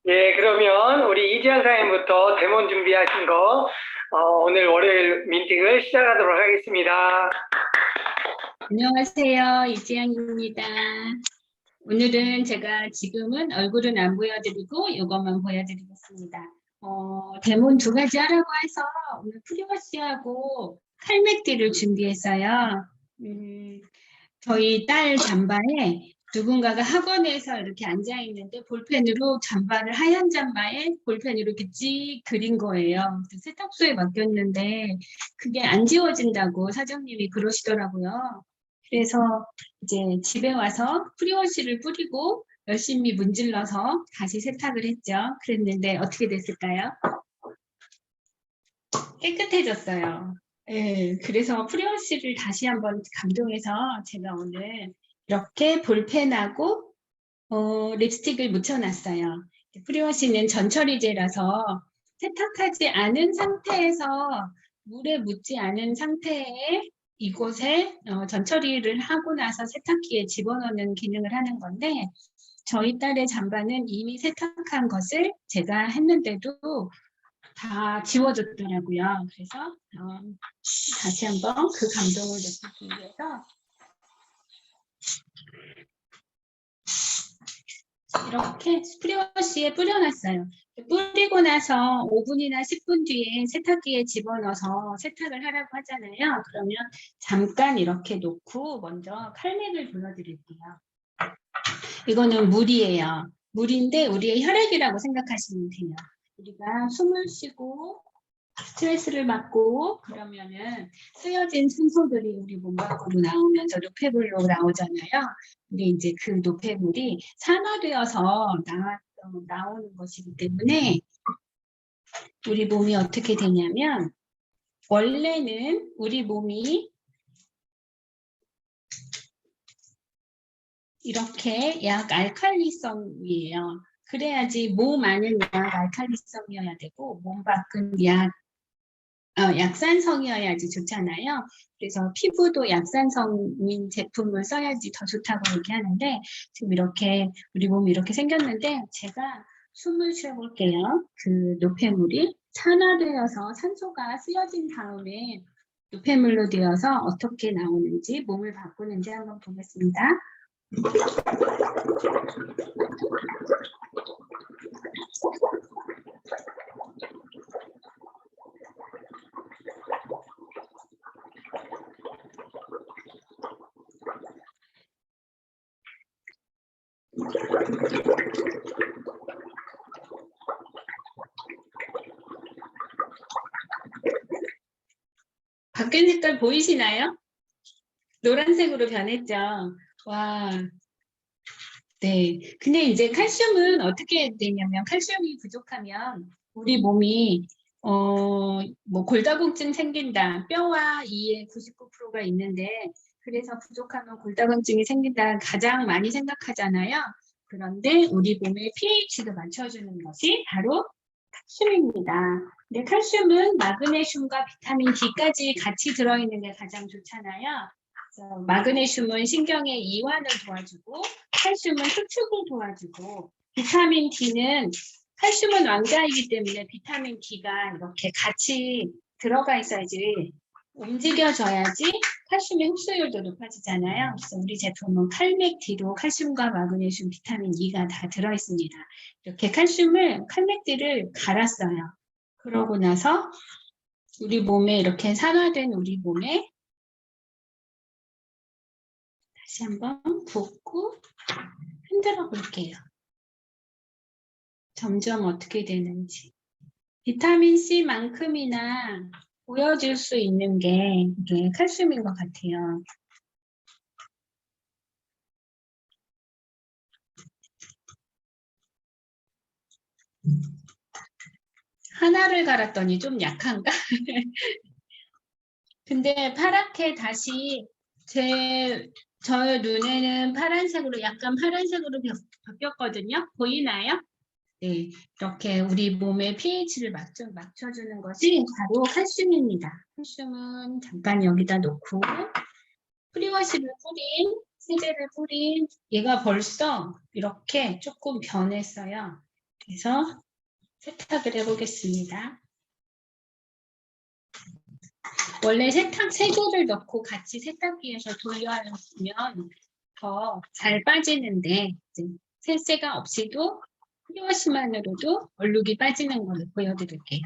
예, 그러면 우리 이지한 사장님부터 데몬 준비하신 거 오늘 월요일 미팅을 시작하도록 하겠습니다. 안녕하세요. 이지영입니다. 오늘은 제가 지금은 얼굴은 안 보여드리고 이것만 보여드리겠습니다. 데몬 두 가지 하라고 해서 오늘 프리워시하고 칼맥디를 준비했어요. 저희 딸 잠바에 누군가가 학원에서 이렇게 앉아 있는데 볼펜으로 잠바를 하얀 잠바에 볼펜으로 이렇게 찍 그린 거예요. 세탁소에 맡겼는데 그게 안 지워진다고 사장님이 그러시더라고요. 그래서 이제 집에 와서 프리워시를 뿌리고 열심히 문질러서 다시 세탁을 했죠. 그랬는데 어떻게 됐을까요? 깨끗해졌어요. 네, 그래서 프리워시를 다시 한번 감동해서 제가 오늘 이렇게 볼펜하고 립스틱을 묻혀놨어요. 프리워시는 전처리제라서 세탁하지 않은 상태에서 물에 묻지 않은 상태에 이곳에 전처리를 하고 나서 세탁기에 집어넣는 기능을 하는 건데 저희 딸의 잠바는 이미 세탁한 것을 제가 했는데도 다 지워졌더라고요. 그래서 다시 한번 그 감동을 느끼기 위해서 이렇게 프리워시에 뿌려놨어요. 뿌리고 나서 5분이나 10분 뒤에 세탁기에 집어넣어서 세탁을 하라고 하잖아요. 그러면 잠깐 이렇게 놓고 먼저 칼맥을 불러드릴게요. 이거는 물이에요. 물인데 우리의 혈액이라고 생각하시면 돼요. 우리가 숨을 쉬고 스트레스를 받고 그러면은 쓰여진 산소들이 우리 몸 밖으로 나오면서 노폐물로 나오잖아요. 근데 이제 그 노폐물이 산화되어서 나오는 것이기 때문에 우리 몸이 어떻게 되냐면 원래는 우리 몸이 이렇게 약 알칼리성이에요. 그래야지 몸 안은 약 알칼리성이어야 되고 몸 밖은 약산성이어야지 좋잖아요. 그래서 피부도 약산성인 제품을 써야지 더 좋다고 얘기하는데 지금 이렇게 우리 몸이 이렇게 생겼는데 제가 숨을 쉬어볼게요. 그 노폐물이 산화되어서 산소가 쓰여진 다음에 노폐물로 되어서 어떻게 나오는지 몸을 바꾸는지 한번 보겠습니다. 바뀐 색깔 보이시나요? 노란색으로 변했죠. 와, 네. 근데 이제 칼슘은 어떻게 되냐면 칼슘이 부족하면 우리 몸이 뭐 골다공증 생긴다. 뼈와 이의 99%가 있는데 그래서 부족하면 골다공증이 생긴다 가장 많이 생각하잖아요. 그런데 우리 몸의 pH를 맞춰주는 것이 바로 칼슘입니다. 근데 칼슘은 마그네슘과 비타민 D까지 같이 들어있는 게 가장 좋잖아요. 그래서 마그네슘은 신경의 이완을 도와주고 칼슘은 수축을 도와주고 비타민 D는 칼슘은 왕자이기 때문에 비타민 D가 이렇게 같이 들어가 있어야지 움직여져야지 칼슘의 흡수율도 높아지잖아요. 그래서 우리 제품은 칼맥디도 칼슘과 마그네슘, 비타민 E가 다 들어있습니다. 이렇게 칼맥디를 갈았어요. 그러고 나서 우리 몸에 이렇게 산화된 우리 몸에 다시 한번 붓고 흔들어 볼게요. 점점 어떻게 되는지. 비타민 C만큼이나 보여줄 수 있는 게 이게 칼슘인 것 같아요. 하나를 갈았더니 좀 약한가? 근데 파랗게 다시 저 눈에는 파란색으로 약간 파란색으로 바뀌었거든요. 보이나요? 네, 이렇게 우리 몸의 pH를 맞춰주는 것이 바로 칼슘입니다. 칼슘은 잠깐 여기다 놓고 프리워시를 뿌린 세제를 뿌린 얘가 벌써 이렇게 조금 변했어요. 그래서 세탁을 해보겠습니다. 원래 세제를 넣고 같이 세탁기에서 돌려하면 더 잘 빠지는데 세제가 없이도 프리워시만으로도 얼룩이 빠지는 걸 보여드릴게요.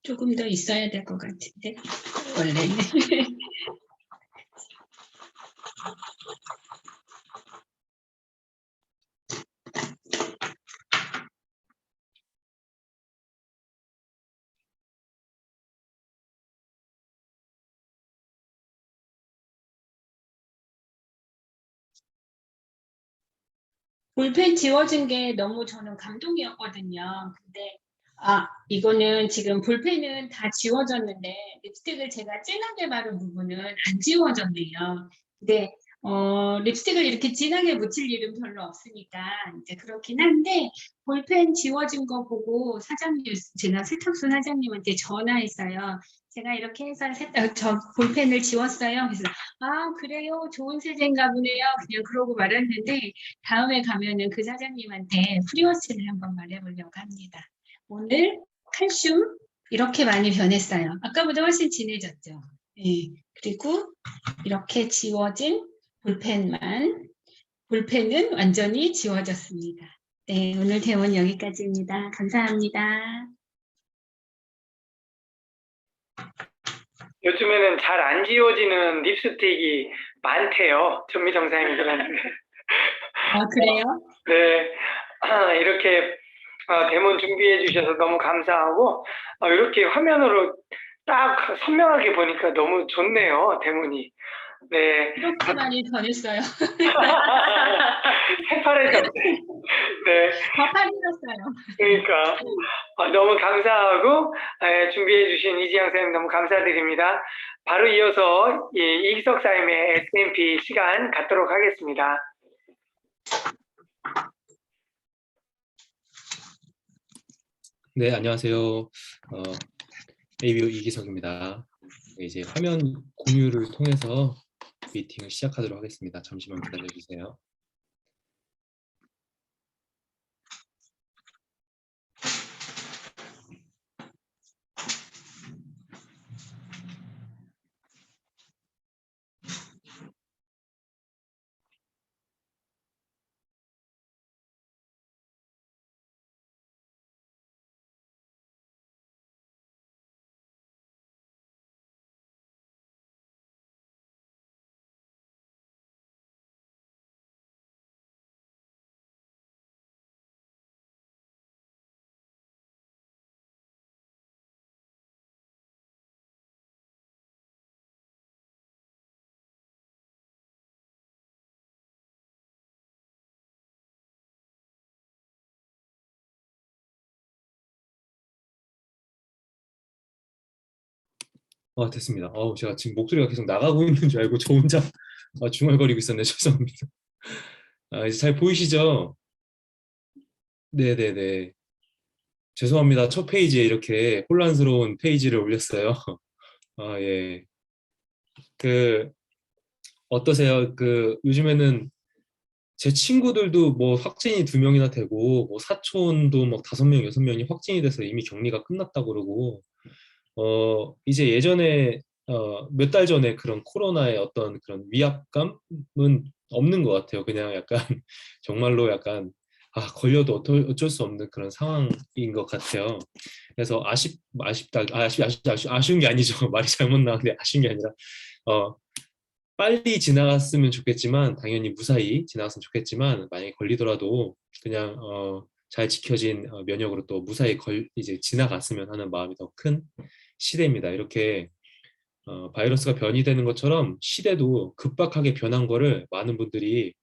조금 더 있어야 될 것 같은데 원래는. 볼펜 지워진 게 너무 저는 감동이었거든요. 근데 이거는 지금 볼펜은 다 지워졌는데 립스틱을 제가 진하게 바른 부분은 안 지워졌네요. 근데 립스틱을 이렇게 진하게 묻힐 일은 별로 없으니까 이제 그렇긴 한데 볼펜 지워진 거 보고 제가 세탁소 사장님한테 전화했어요. 제가 이렇게 해서 저 볼펜을 지웠어요. 그래서 그래요, 좋은 세제인가 보네요. 그냥 그러고 말았는데 다음에 가면은 그 사장님한테 프리워시를 한번 말해보려고 합니다. 오늘 칼슘 이렇게 많이 변했어요. 아까보다 훨씬 진해졌죠. 네. 그리고 이렇게 지워진 볼펜은 완전히 지워졌습니다. 네, 오늘 대원 여기까지입니다. 감사합니다. 요즘에는 잘 안 지워지는 립스틱이 많대요. 전미정 사장님들한테. 그래요? 네, 이렇게 데몬 준비해 주셔서 너무 감사하고 이렇게 화면으로 딱 선명하게 보니까 너무 좋네요, 데몬이. 네. 이렇게 많이 변했어요. 새파래졌네. 네. 더 파리졌어요. 그러니까 너무 감사하고 준비해 주신 이지영 선생님 너무 감사드립니다. 바로 이어서 이기석 사님의 SMP 시간 갖도록 하겠습니다. 네, 안녕하세요. ABO 이기석입니다. 이제 화면 공유를 통해서 미팅을 시작하도록 하겠습니다. 잠시만 기다려 주세요. 됐습니다. 제가 지금 목소리가 계속 나가고 있는 줄 알고 저 혼자 중얼거리고 있었네. 죄송합니다. 이제 잘 보이시죠? 네네네. 죄송합니다. 첫 페이지에 이렇게 혼란스러운 페이지를 올렸어요. 예. 어떠세요? 요즘에는 제 친구들도 뭐 확진이 2명이나 되고, 뭐 사촌도 막 5명, 6명이 확진이 돼서 이미 격리가 끝났다고 그러고, 이제 예전에, 몇 달 전에 그런 코로나의 어떤 그런 위압감은 없는 것 같아요. 그냥 약간, 정말로 약간, 걸려도 어쩔 수 없는 그런 상황인 것 같아요. 그래서 아쉬운 게 아니죠. 말이 잘못 나왔는데 아쉬운 게 아니라, 어, 빨리 지나갔으면 좋겠지만, 당연히 무사히 지나갔으면 좋겠지만, 만약에 걸리더라도 그냥 잘 지켜진 면역으로 또 무사히 이제 지나갔으면 하는 마음이 더 큰 시대입니다. 이렇게 바이러스가 변이되는 것처럼 시대도 급박하게 변한 거를 많은 분들이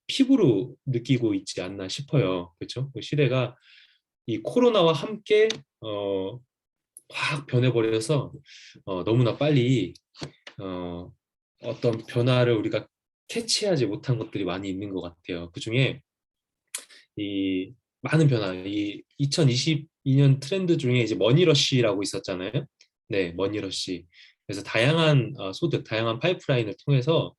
피부로 느끼고 있지 않나 싶어요. 그렇죠? 그 시대가 이 코로나와 함께 확 변해버려서 너무나 빨리 어떤 변화를 우리가 캐치하지 못한 것들이 많이 있는 것 같아요. 그중에 이 많은 변화, 이 2022년 트렌드 중에 이제 머니러쉬라고 있었잖아요. 네, 머니러쉬. 그래서 다양한 소득, 다양한 파이프라인을 통해서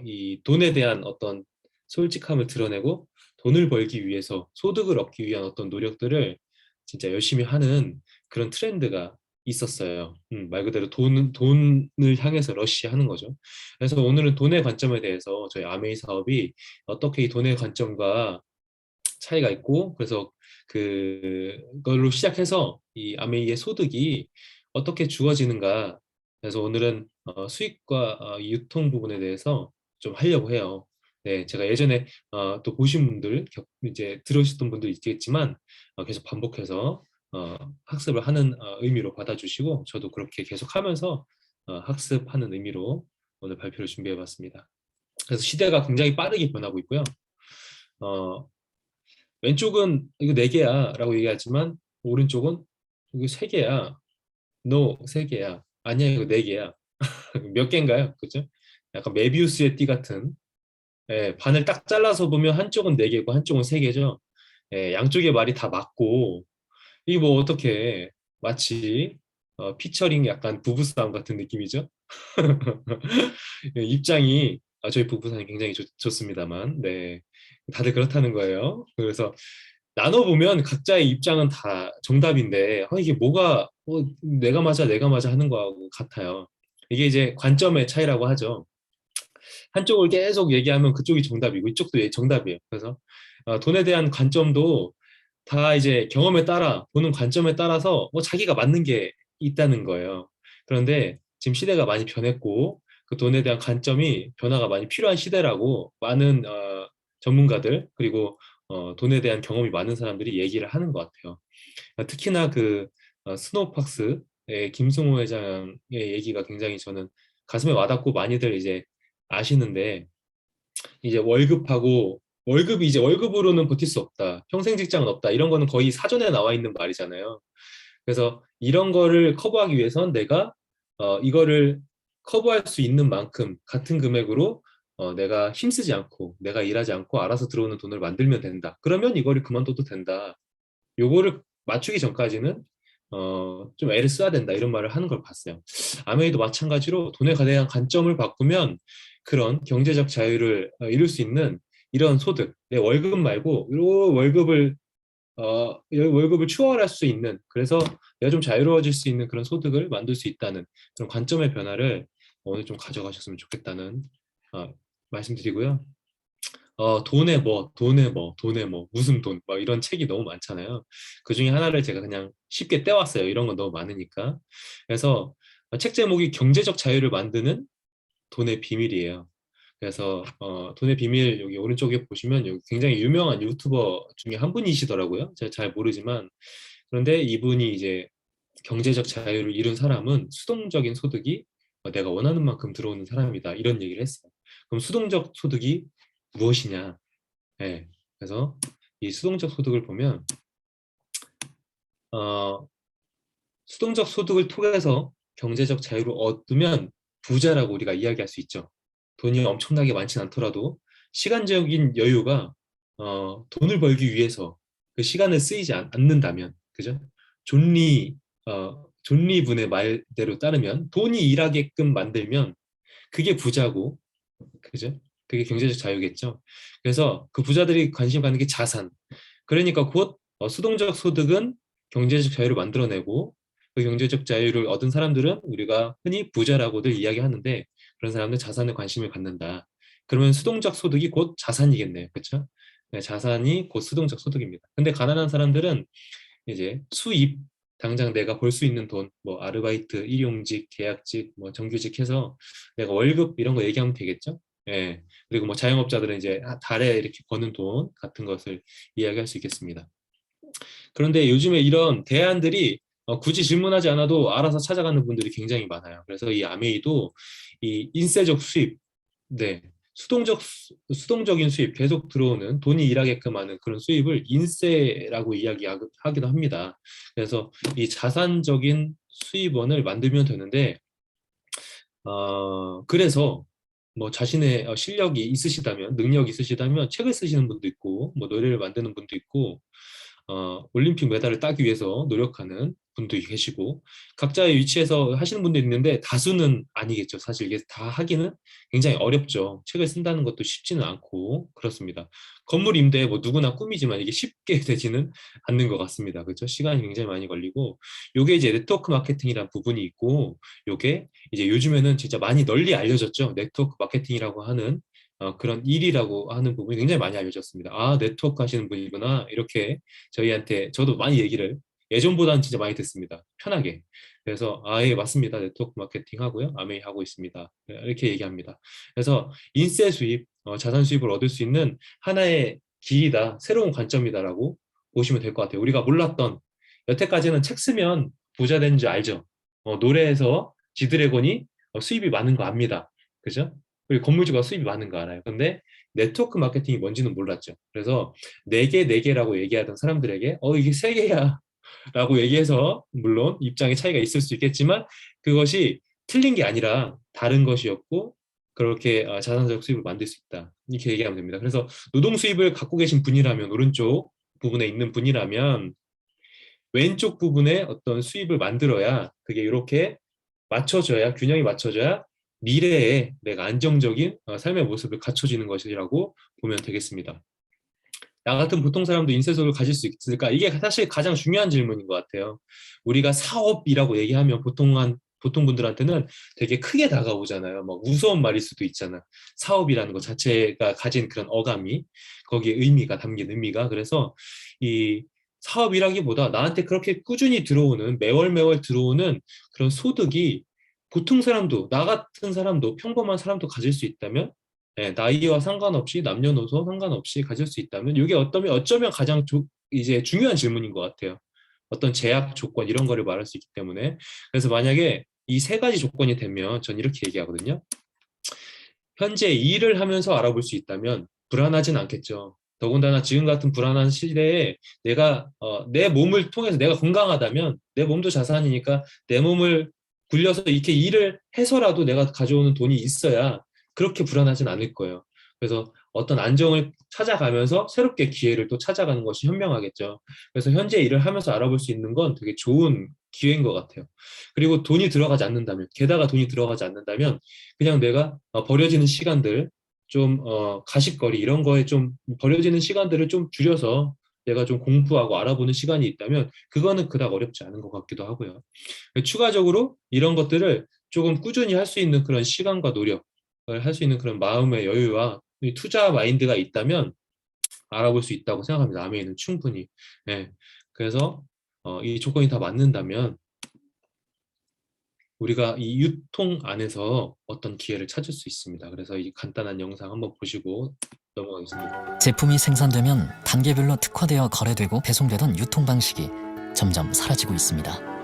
이 돈에 대한 어떤 솔직함을 드러내고 돈을 벌기 위해서 소득을 얻기 위한 어떤 노력들을 진짜 열심히 하는 그런 트렌드가 있었어요. 말 그대로 돈을 향해서 러쉬하는 거죠. 그래서 오늘은 돈의 관점에 대해서 저희 아메이 사업이 어떻게 이 돈의 관점과 차이가 있고 그래서 그걸로 시작해서 이 아메이의 소득이 어떻게 주어지는가 그래서 오늘은 수익과 이 유통 부분에 대해서 좀 하려고 해요. 네, 제가 예전에 또 보신 분들 이제 들으셨던 분들 있겠지만 계속 반복해서 학습을 하는 의미로 받아주시고 저도 그렇게 계속 하면서 학습하는 의미로 오늘 발표를 준비해봤습니다. 그래서 시대가 굉장히 빠르게 변하고 있고요. 어, 왼쪽은 이거 네 개야 라고 얘기하지만 오른쪽은 이거 세 개야. No, 세 개야. 아니야, 이거 네 개야. 몇 개인가요? 그죠? 약간 메비우스의 띠 같은. 예, 반을 딱 잘라서 보면 한쪽은 네 개고 한쪽은 세 개죠. 예, 양쪽의 말이 다 맞고 이게 뭐 어떻게 마치 피처링 약간 부부싸움 같은 느낌이죠. 예, 입장이 저희 부부싸움이 굉장히 좋습니다만 네 다들 그렇다는 거예요. 그래서 나눠보면 각자의 입장은 다 정답인데 이게 뭐가 내가 맞아 하는 거하고 같아요. 이게 이제 관점의 차이라고 하죠. 한쪽을 계속 얘기하면 그쪽이 정답이고 이쪽도 정답이에요. 그래서 돈에 대한 관점도 다 이제 경험에 따라 보는 관점에 따라서 뭐 자기가 맞는 게 있다는 거예요. 그런데 지금 시대가 많이 변했고 그 돈에 대한 관점이 변화가 많이 필요한 시대라고 많은 전문가들 그리고 돈에 대한 경험이 많은 사람들이 얘기를 하는 것 같아요. 특히나 그 스노우팍스의 김승호 회장의 얘기가 굉장히 저는 가슴에 와닿고 많이들 이제 아시는데 이제 월급이 이제 월급으로는 버틸 수 없다. 평생 직장은 없다. 이런 거는 거의 사전에 나와 있는 말이잖아요. 그래서 이런 거를 커버하기 위해선 내가 이거를 커버할 수 있는 만큼 같은 금액으로 내가 힘쓰지 않고 내가 일하지 않고 알아서 들어오는 돈을 만들면 된다. 그러면 이거를 그만둬도 된다. 요거를 맞추기 전까지는 좀 애를 써야 된다 이런 말을 하는 걸 봤어요. 아메이도 마찬가지로 돈에 대한 관점을 바꾸면 그런 경제적 자유를 이룰 수 있는 이런 소득, 내 월급 말고 이 월급을 추월할 수 있는 그래서 내가 좀 자유로워질 수 있는 그런 소득을 만들 수 있다는 그런 관점의 변화를 오늘 좀 가져가셨으면 좋겠다는 말씀드리고요. 돈에 뭐, 무슨 돈, 막 이런 책이 너무 많잖아요. 그 중에 하나를 제가 그냥 쉽게 떼왔어요. 이런 건 너무 많으니까. 그래서 책 제목이 경제적 자유를 만드는 돈의 비밀이에요. 그래서 돈의 비밀 여기 오른쪽에 보시면 여기 굉장히 유명한 유튜버 중에 한 분이시더라고요. 제가 잘 모르지만 그런데 이분이 이제 경제적 자유를 이룬 사람은 수동적인 소득이 내가 원하는 만큼 들어오는 사람이다. 이런 얘기를 했어요. 그럼 수동적 소득이 무엇이냐? 네. 그래서 이 수동적 소득을 보면 어, 수동적 소득을 통해서 경제적 자유를 얻으면 부자라고 우리가 이야기할 수 있죠. 돈이 엄청나게 많진 않더라도 시간적인 여유가 돈을 벌기 위해서 그 시간을 쓰이지 않는다면, 그죠? 존리 분의 말대로 따르면 돈이 일하게끔 만들면 그게 부자고, 그죠? 그게 경제적 자유겠죠. 그래서 그 부자들이 관심 갖는 게 자산. 그러니까 곧 수동적 소득은 경제적 자유를 만들어내고 그 경제적 자유를 얻은 사람들은 우리가 흔히 부자라고들 이야기하는데 그런 사람들 자산에 관심을 갖는다. 그러면 수동적 소득이 곧 자산이겠네요. 그렇죠? 네, 자산이 곧 수동적 소득입니다. 근데 가난한 사람들은 이제 수입 당장 내가 벌 수 있는 돈, 뭐 아르바이트, 일용직, 계약직, 뭐 정규직 해서 내가 월급 이런 거 얘기하면 되겠죠? 예. 그리고 뭐 자영업자들은 이제 달에 이렇게 버는 돈 같은 것을 이야기할 수 있겠습니다. 그런데 요즘에 이런 대안들이 굳이 질문하지 않아도 알아서 찾아가는 분들이 굉장히 많아요. 그래서 이 아메이도 이 인쇄적 수입, 네, 수동적인 수입, 계속 들어오는 돈이 일하게끔 하는 그런 수입을 인쇄라고 이야기하기도 합니다. 그래서 이 자산적인 수입원을 만들면 되는데, 그래서 뭐 자신의 실력이 있으시다면, 능력이 있으시다면 책을 쓰시는 분도 있고, 뭐 노래를 만드는 분도 있고, 올림픽 메달을 따기 위해서 노력하는 분도 계시고 각자의 위치에서 하시는 분도 있는데 다수는 아니겠죠. 사실 이게 다 하기는 굉장히 어렵죠. 책을 쓴다는 것도 쉽지는 않고 그렇습니다. 건물 임대 뭐 누구나 꿈이지만 이게 쉽게 되지는 않는 것 같습니다. 그렇죠? 시간이 굉장히 많이 걸리고 요게 이제 네트워크 마케팅이라는 부분이 있고 요게 이제 요즘에는 진짜 많이 널리 알려졌죠. 네트워크 마케팅이라고 하는 그런 일이라고 하는 부분이 굉장히 많이 알려졌습니다. 아, 네트워크 하시는 분이구나. 이렇게 저희한테, 저도 많이 얘기를 예전보다는 진짜 많이 듣습니다. 편하게. 그래서, 아, 예, 맞습니다. 네트워크 마케팅 하고요. 아메이 하고 있습니다. 이렇게 얘기합니다. 그래서 인세 수입, 자산 수입을 얻을 수 있는 하나의 길이다, 새로운 관점이다라고 보시면 될 것 같아요. 우리가 몰랐던, 여태까지는 책 쓰면 부자 되는 줄 알죠. 노래에서 지드래곤이 수입이 많은 거 압니다. 그죠? 그리고 건물주가 수입이 많은 거 알아요. 근데 네트워크 마케팅이 뭔지는 몰랐죠. 그래서 네 개, 네 개라고 얘기하던 사람들에게 이게 세 개야 라고 얘기해서 물론 입장의 차이가 있을 수 있겠지만 그것이 틀린 게 아니라 다른 것이었고 그렇게 자산적 수입을 만들 수 있다. 이렇게 얘기하면 됩니다. 그래서 노동 수입을 갖고 계신 분이라면 오른쪽 부분에 있는 분이라면 왼쪽 부분에 어떤 수입을 만들어야 그게 이렇게 맞춰져야 균형이 맞춰져야 미래에 내가 안정적인 삶의 모습을 갖춰지는 것이라고 보면 되겠습니다. 나 같은 보통 사람도 인쇄소를 가질 수 있을까? 이게 사실 가장 중요한 질문인 것 같아요. 우리가 사업이라고 얘기하면 보통 분들한테는 되게 크게 다가오잖아요. 막 무서운 말일 수도 있잖아. 사업이라는 것 자체가 가진 그런 어감이 거기에 의미가 담긴 의미가 그래서 이 사업이라기보다 나한테 그렇게 꾸준히 들어오는 매월 들어오는 그런 소득이 보통 사람도 나 같은 사람도 평범한 사람도 가질 수 있다면 나이와 상관없이 남녀노소 상관없이 가질 수 있다면 이게 어쩌면 가장 이제 중요한 질문인 것 같아요. 어떤 제약 조건 이런 거를 말할 수 있기 때문에 그래서 만약에 이 세 가지 조건이 되면 전 이렇게 얘기하거든요. 현재 일을 하면서 알아볼 수 있다면 불안하진 않겠죠. 더군다나 지금 같은 불안한 시대에 내가 내 몸을 통해서 내가 건강하다면 내 몸도 자산이니까 내 몸을 굴려서 이렇게 일을 해서라도 내가 가져오는 돈이 있어야 그렇게 불안하진 않을 거예요. 그래서 어떤 안정을 찾아가면서 새롭게 기회를 또 찾아가는 것이 현명하겠죠. 그래서 현재 일을 하면서 알아볼 수 있는 건 되게 좋은 기회인 것 같아요. 그리고 돈이 들어가지 않는다면, 게다가 돈이 들어가지 않는다면 그냥 내가 버려지는 시간들, 좀 가십거리 이런 거에 좀 버려지는 시간들을 좀 줄여서 내가 좀 공부하고 알아보는 시간이 있다면 그거는 그닥 어렵지 않은 것 같기도 하고요. 추가적으로 이런 것들을 조금 꾸준히 할 수 있는 그런 시간과 노력을 할 수 있는 그런 마음의 여유와 투자 마인드가 있다면 알아볼 수 있다고 생각합니다. 아메이는 충분히. 네. 그래서 이 조건이 다 맞는다면 우리가 이 유통 안에서 어떤 기회를 찾을 수 있습니다. 그래서 이 간단한 영상 한번 보시고 넘어가겠습니다. 제품이 생산되면 단계별로 특화되어 거래되고 배송되던 유통 방식이 점점 사라지고 있습니다.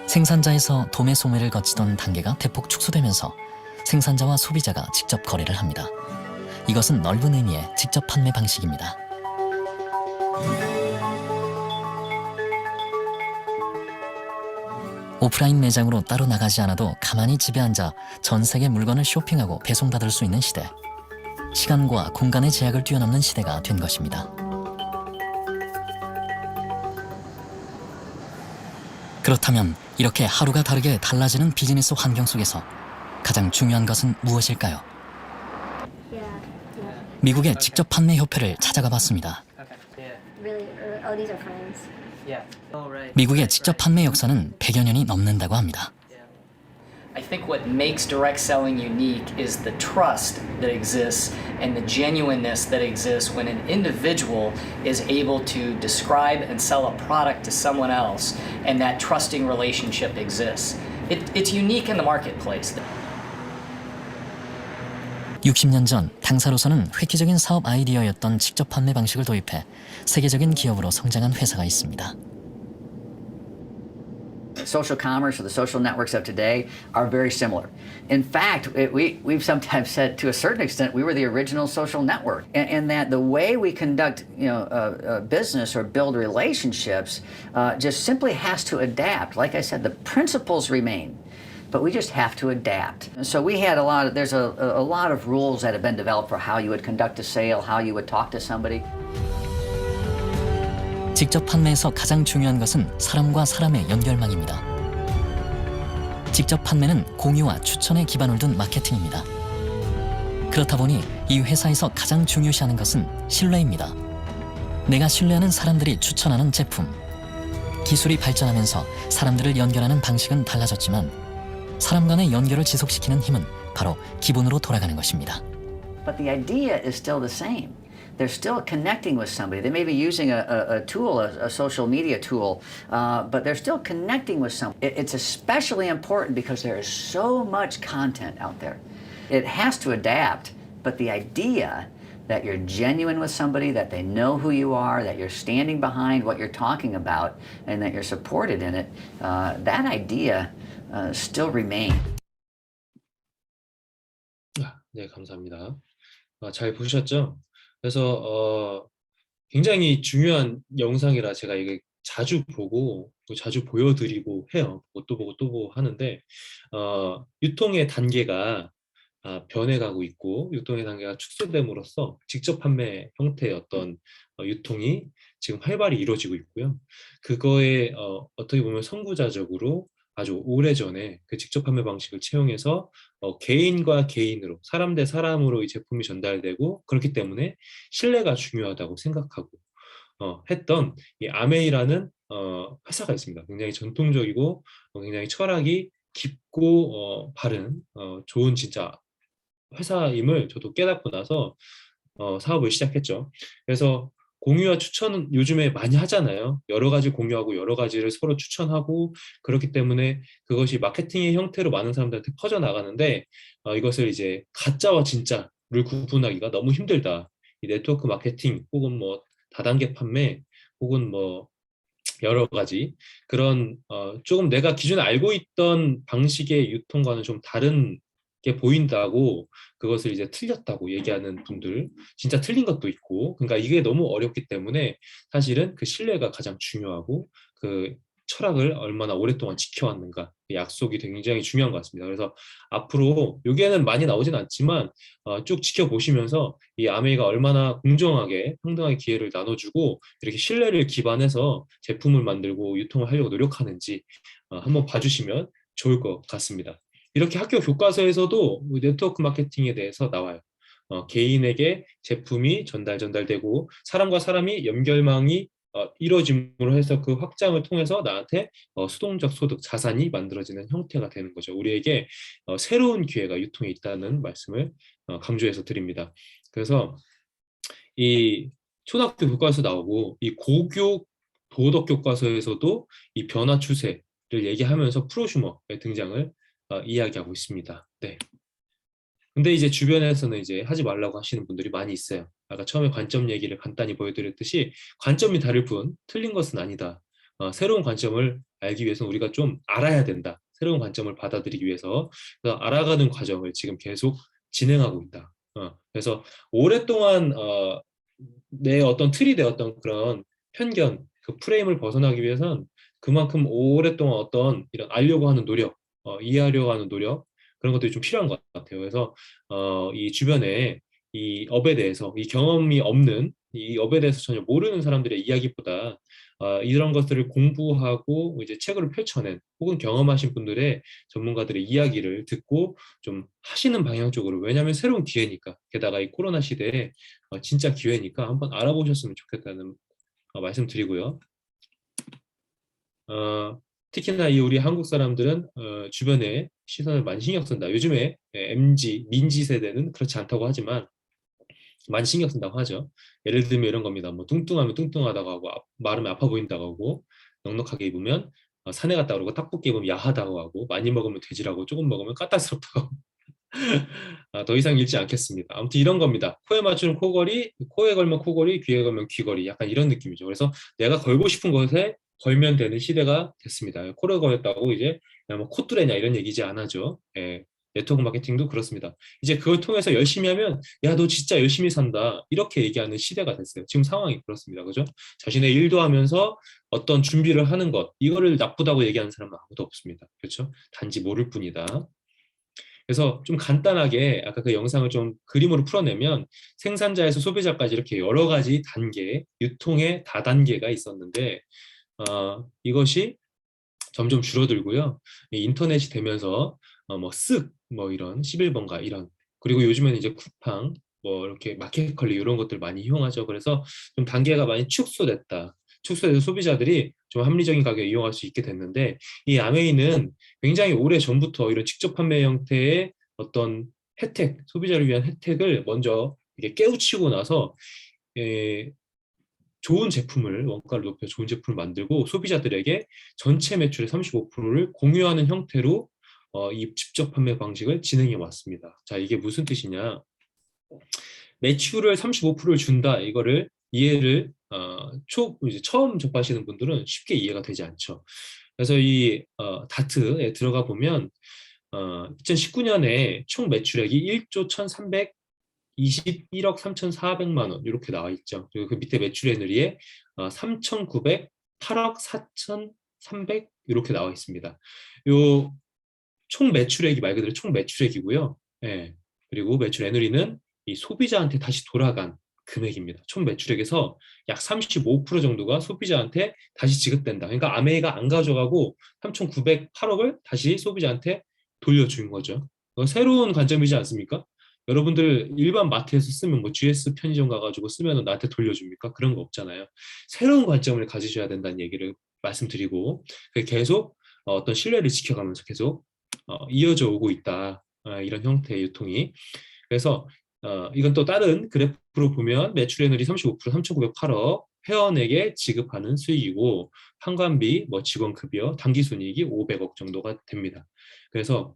생산자에서 도매 소매를 거치던 단계가 대폭 축소되면서 생산자와 소비자가 직접 거래를 합니다. 이것은 넓은 의미의 직접 판매 방식입니다. 오프라인 매장으로 따로 나가지 않아도 가만히 집에 앉아 전 세계 물건을 쇼핑하고 배송받을 수 있는 시대. 시간과 공간의 제약을 뛰어넘는 시대가 된 것입니다. 그렇다면 이렇게 하루가 다르게 달라지는 비즈니스 환경 속에서 가장 중요한 것은 무엇일까요? 미국의 직접 판매 협회를 찾아가 봤습니다. 미국의 직접 판매 역사는 100여 년이 넘는다고 합니다. I think what makes direct selling unique is the trust that exists and the genuineness that exists when an individual is able to describe and sell a product to someone else and that trusting relationship exists. It's unique in the marketplace. 60년 전 당사로서는 획기적인 사업 아이디어였던 직접 판매 방식을 도입해 세계적인 기업으로 성장한 회사가 있습니다. social commerce or the social networks of today are very similar. In fact, we've sometimes said to a certain extent we were the original social network, and that the way we conduct business or build relationships just simply has to adapt. Like I said, the principles remain, but we just have to adapt. And so we had there's a lot of rules that have been developed for how you would conduct a sale, how you would talk to somebody. 직접 판매에서 가장 중요한 것은 사람과 사람의 연결망입니다. 직접 판매는 공유와 추천에 기반을 둔 마케팅입니다. 그렇다 보니 이 회사에서 가장 중요시하는 것은 신뢰입니다. 내가 신뢰하는 사람들이 추천하는 제품. 기술이 발전하면서 사람들을 연결하는 방식은 달라졌지만 사람 간의 연결을 지속시키는 힘은 바로 기본으로 돌아가는 것입니다. But the idea is still the same. They're still connecting with somebody. They may be using a tool, a social media tool, but they're still connecting with someone. It's especially important because there is so much content out there. It has to adapt, but the idea that you're genuine with somebody, that they know who you are, that you're standing behind what you're talking about, and that you're supported in it, that idea still remains. 네, 감사합니다. 잘 보셨죠? 그래서 굉장히 중요한 영상이라 제가 이게 자주 보고 또 자주 보여드리고 해요. 또 보고 또 보고 하는데 유통의 단계가 변해가고 있고 유통의 단계가 축소됨으로써 직접 판매 형태의 어떤 유통이 지금 활발히 이루어지고 있고요. 그거에 어떻게 보면 선구자적으로 아주 오래전에 그 직접 판매 방식을 채용해서 개인과 개인으로 사람 대 사람으로 이 제품이 전달되고 그렇기 때문에 신뢰가 중요하다고 생각하고 했던 이 아메이라는 회사가 있습니다. 굉장히 전통적이고 굉장히 철학이 깊고 바른 좋은 진짜 회사임을 저도 깨닫고 나서 사업을 시작했죠. 그래서 공유와 추천은 요즘에 많이 하잖아요. 여러 가지 공유하고 여러 가지를 서로 추천하고 그렇기 때문에 그것이 마케팅의 형태로 많은 사람들한테 퍼져나가는데 이것을 이제 가짜와 진짜를 구분하기가 너무 힘들다. 이 네트워크 마케팅 혹은 뭐 다단계 판매 혹은 뭐 여러 가지 그런 조금 내가 기존에 알고 있던 방식의 유통과는 좀 다른 게 보인다고 그것을 이제 틀렸다고 얘기하는 분들 진짜 틀린 것도 있고 그러니까 이게 너무 어렵기 때문에 사실은 그 신뢰가 가장 중요하고 그 철학을 얼마나 오랫동안 지켜왔는가 그 약속이 굉장히 중요한 것 같습니다. 그래서 앞으로 여기에는 많이 나오진 않지만 쭉 지켜보시면서 이 아메이가 얼마나 공정하게 평등하게 기회를 나눠주고 이렇게 신뢰를 기반해서 제품을 만들고 유통을 하려고 노력하는지 한번 봐주시면 좋을 것 같습니다. 이렇게 학교 교과서에서도 네트워크 마케팅에 대해서 나와요. 개인에게 제품이 전달되고 사람과 사람이 연결망이 이루어짐으로 해서 그 확장을 통해서 나한테 수동적 소득, 자산이 만들어지는 형태가 되는 거죠. 우리에게 새로운 기회가 유통에 있다는 말씀을 강조해서 드립니다. 그래서 이 초등학교 교과서 나오고 이 고교 도덕 교과서에서도 이 변화 추세를 얘기하면서 프로슈머의 등장을 이야기하고 있습니다. 네. 근데 이제 주변에서는 이제 하지 말라고 하시는 분들이 많이 있어요. 아까 처음에 관점 얘기를 간단히 보여드렸듯이 관점이 다를 뿐 틀린 것은 아니다. 새로운 관점을 알기 위해서는 우리가 좀 알아야 된다. 새로운 관점을 받아들이기 위해서 그래서 알아가는 과정을 지금 계속 진행하고 있다. 그래서 오랫동안 내 어떤 틀이 되었던 그런 편견, 그 프레임을 벗어나기 위해서는 그만큼 오랫동안 어떤 이런 알려고 하는 노력 이해하려고 하는 노력 그런 것들이 좀 필요한 것 같아요. 그래서 이 주변에 이 업에 대해서 이 경험이 없는 이 업에 대해서 전혀 모르는 사람들의 이야기보다 이런 것들을 공부하고 이제 책으로 펼쳐낸 혹은 경험하신 분들의 전문가들의 이야기를 듣고 좀 하시는 방향 쪽으로 왜냐하면 새로운 기회니까 게다가 이 코로나 시대에 진짜 기회니까 한번 알아보셨으면 좋겠다는 말씀드리고요. 특히나 이 우리 한국 사람들은 주변에 시선을 많이 신경 쓴다. 요즘에 MZ, 민지 세대는 그렇지 않다고 하지만 많이 신경 쓴다고 하죠. 예를 들면 이런 겁니다. 뭐 뚱뚱하면 뚱뚱하다고 하고 마르면 아파 보인다고 하고 넉넉하게 입으면 사내 같다고 그러고 딱 붙게 입으면 야하다고 하고 많이 먹으면 돼지라고 조금 먹으면 까탈스럽다고 더 이상 읽지 않겠습니다. 아무튼 이런 겁니다. 코에 맞추는 코걸이, 코에 걸면 코걸이, 귀에 걸면 귀걸이 약간 이런 느낌이죠. 그래서 내가 걸고 싶은 것에 걸면 되는 시대가 됐습니다. 코를 걸었다고 이제 뭐 콧뚜레냐 이런 얘기지 않아죠. 예, 네트워크 마케팅도 그렇습니다. 이제 그걸 통해서 열심히 하면 야, 너 진짜 열심히 산다 이렇게 얘기하는 시대가 됐어요. 지금 상황이 그렇습니다. 그죠? 자신의 일도 하면서 어떤 준비를 하는 것 이거를 나쁘다고 얘기하는 사람은 아무도 없습니다. 그렇죠? 단지 모를 뿐이다. 그래서 좀 간단하게 아까 그 영상을 좀 그림으로 풀어내면 생산자에서 소비자까지 이렇게 여러 가지 단계, 유통의 다단계가 있었는데 이것이 점점 줄어들고요. 이 인터넷이 되면서 뭐 쓱, 뭐 이런 11번가 이런 그리고 요즘에는 이제 쿠팡, 뭐 이렇게 마켓컬리 이런 것들 많이 이용하죠. 그래서 좀 단계가 많이 축소됐다. 축소돼서 소비자들이 좀 합리적인 가격에 이용할 수 있게 됐는데 이 아메이는 굉장히 오래 전부터 이런 직접 판매 형태의 어떤 혜택, 소비자를 위한 혜택을 먼저 이게 깨우치고 나서 좋은 제품을 원가를 높여 좋은 제품을 만들고 소비자들에게 전체 매출의 35%를 공유하는 형태로 이 직접 판매 방식을 진행해 왔습니다. 자, 이게 무슨 뜻이냐? 매출을 35%를 준다. 이거를 이해를 이제 처음 접하시는 분들은 쉽게 이해가 되지 않죠. 그래서 이 다트에 들어가 보면 2019년에 총 매출액이 1조 1,321억 3,400만 원 이렇게 나와 있죠. 그리고 그 밑에 매출의 누리에 3,908억 4,300 이렇게 나와 있습니다. 요 총 매출액이 말 그대로 총 매출액이고요. 예. 그리고 매출 애누리는 이 소비자한테 다시 돌아간 금액입니다. 총 매출액에서 약 35% 정도가 소비자한테 다시 지급된다. 그러니까 아메이가 안 가져가고 3,908억을 다시 소비자한테 돌려준 거죠. 새로운 관점이지 않습니까? 여러분들 일반 마트에서 쓰면 뭐 GS 편의점 가가지고 쓰면 나한테 돌려줍니까? 그런 거 없잖아요. 새로운 관점을 가지셔야 된다는 얘기를 말씀드리고 계속 어떤 신뢰를 지켜가면서 계속 이어져 오고 있다. 이런 형태의 유통이. 그래서 이건 또 다른 그래프로 보면 매출액률이 35% 3,908억 회원에게 지급하는 수익이고 판관비, 뭐 직원급여, 당기순이익이 500억 정도가 됩니다. 그래서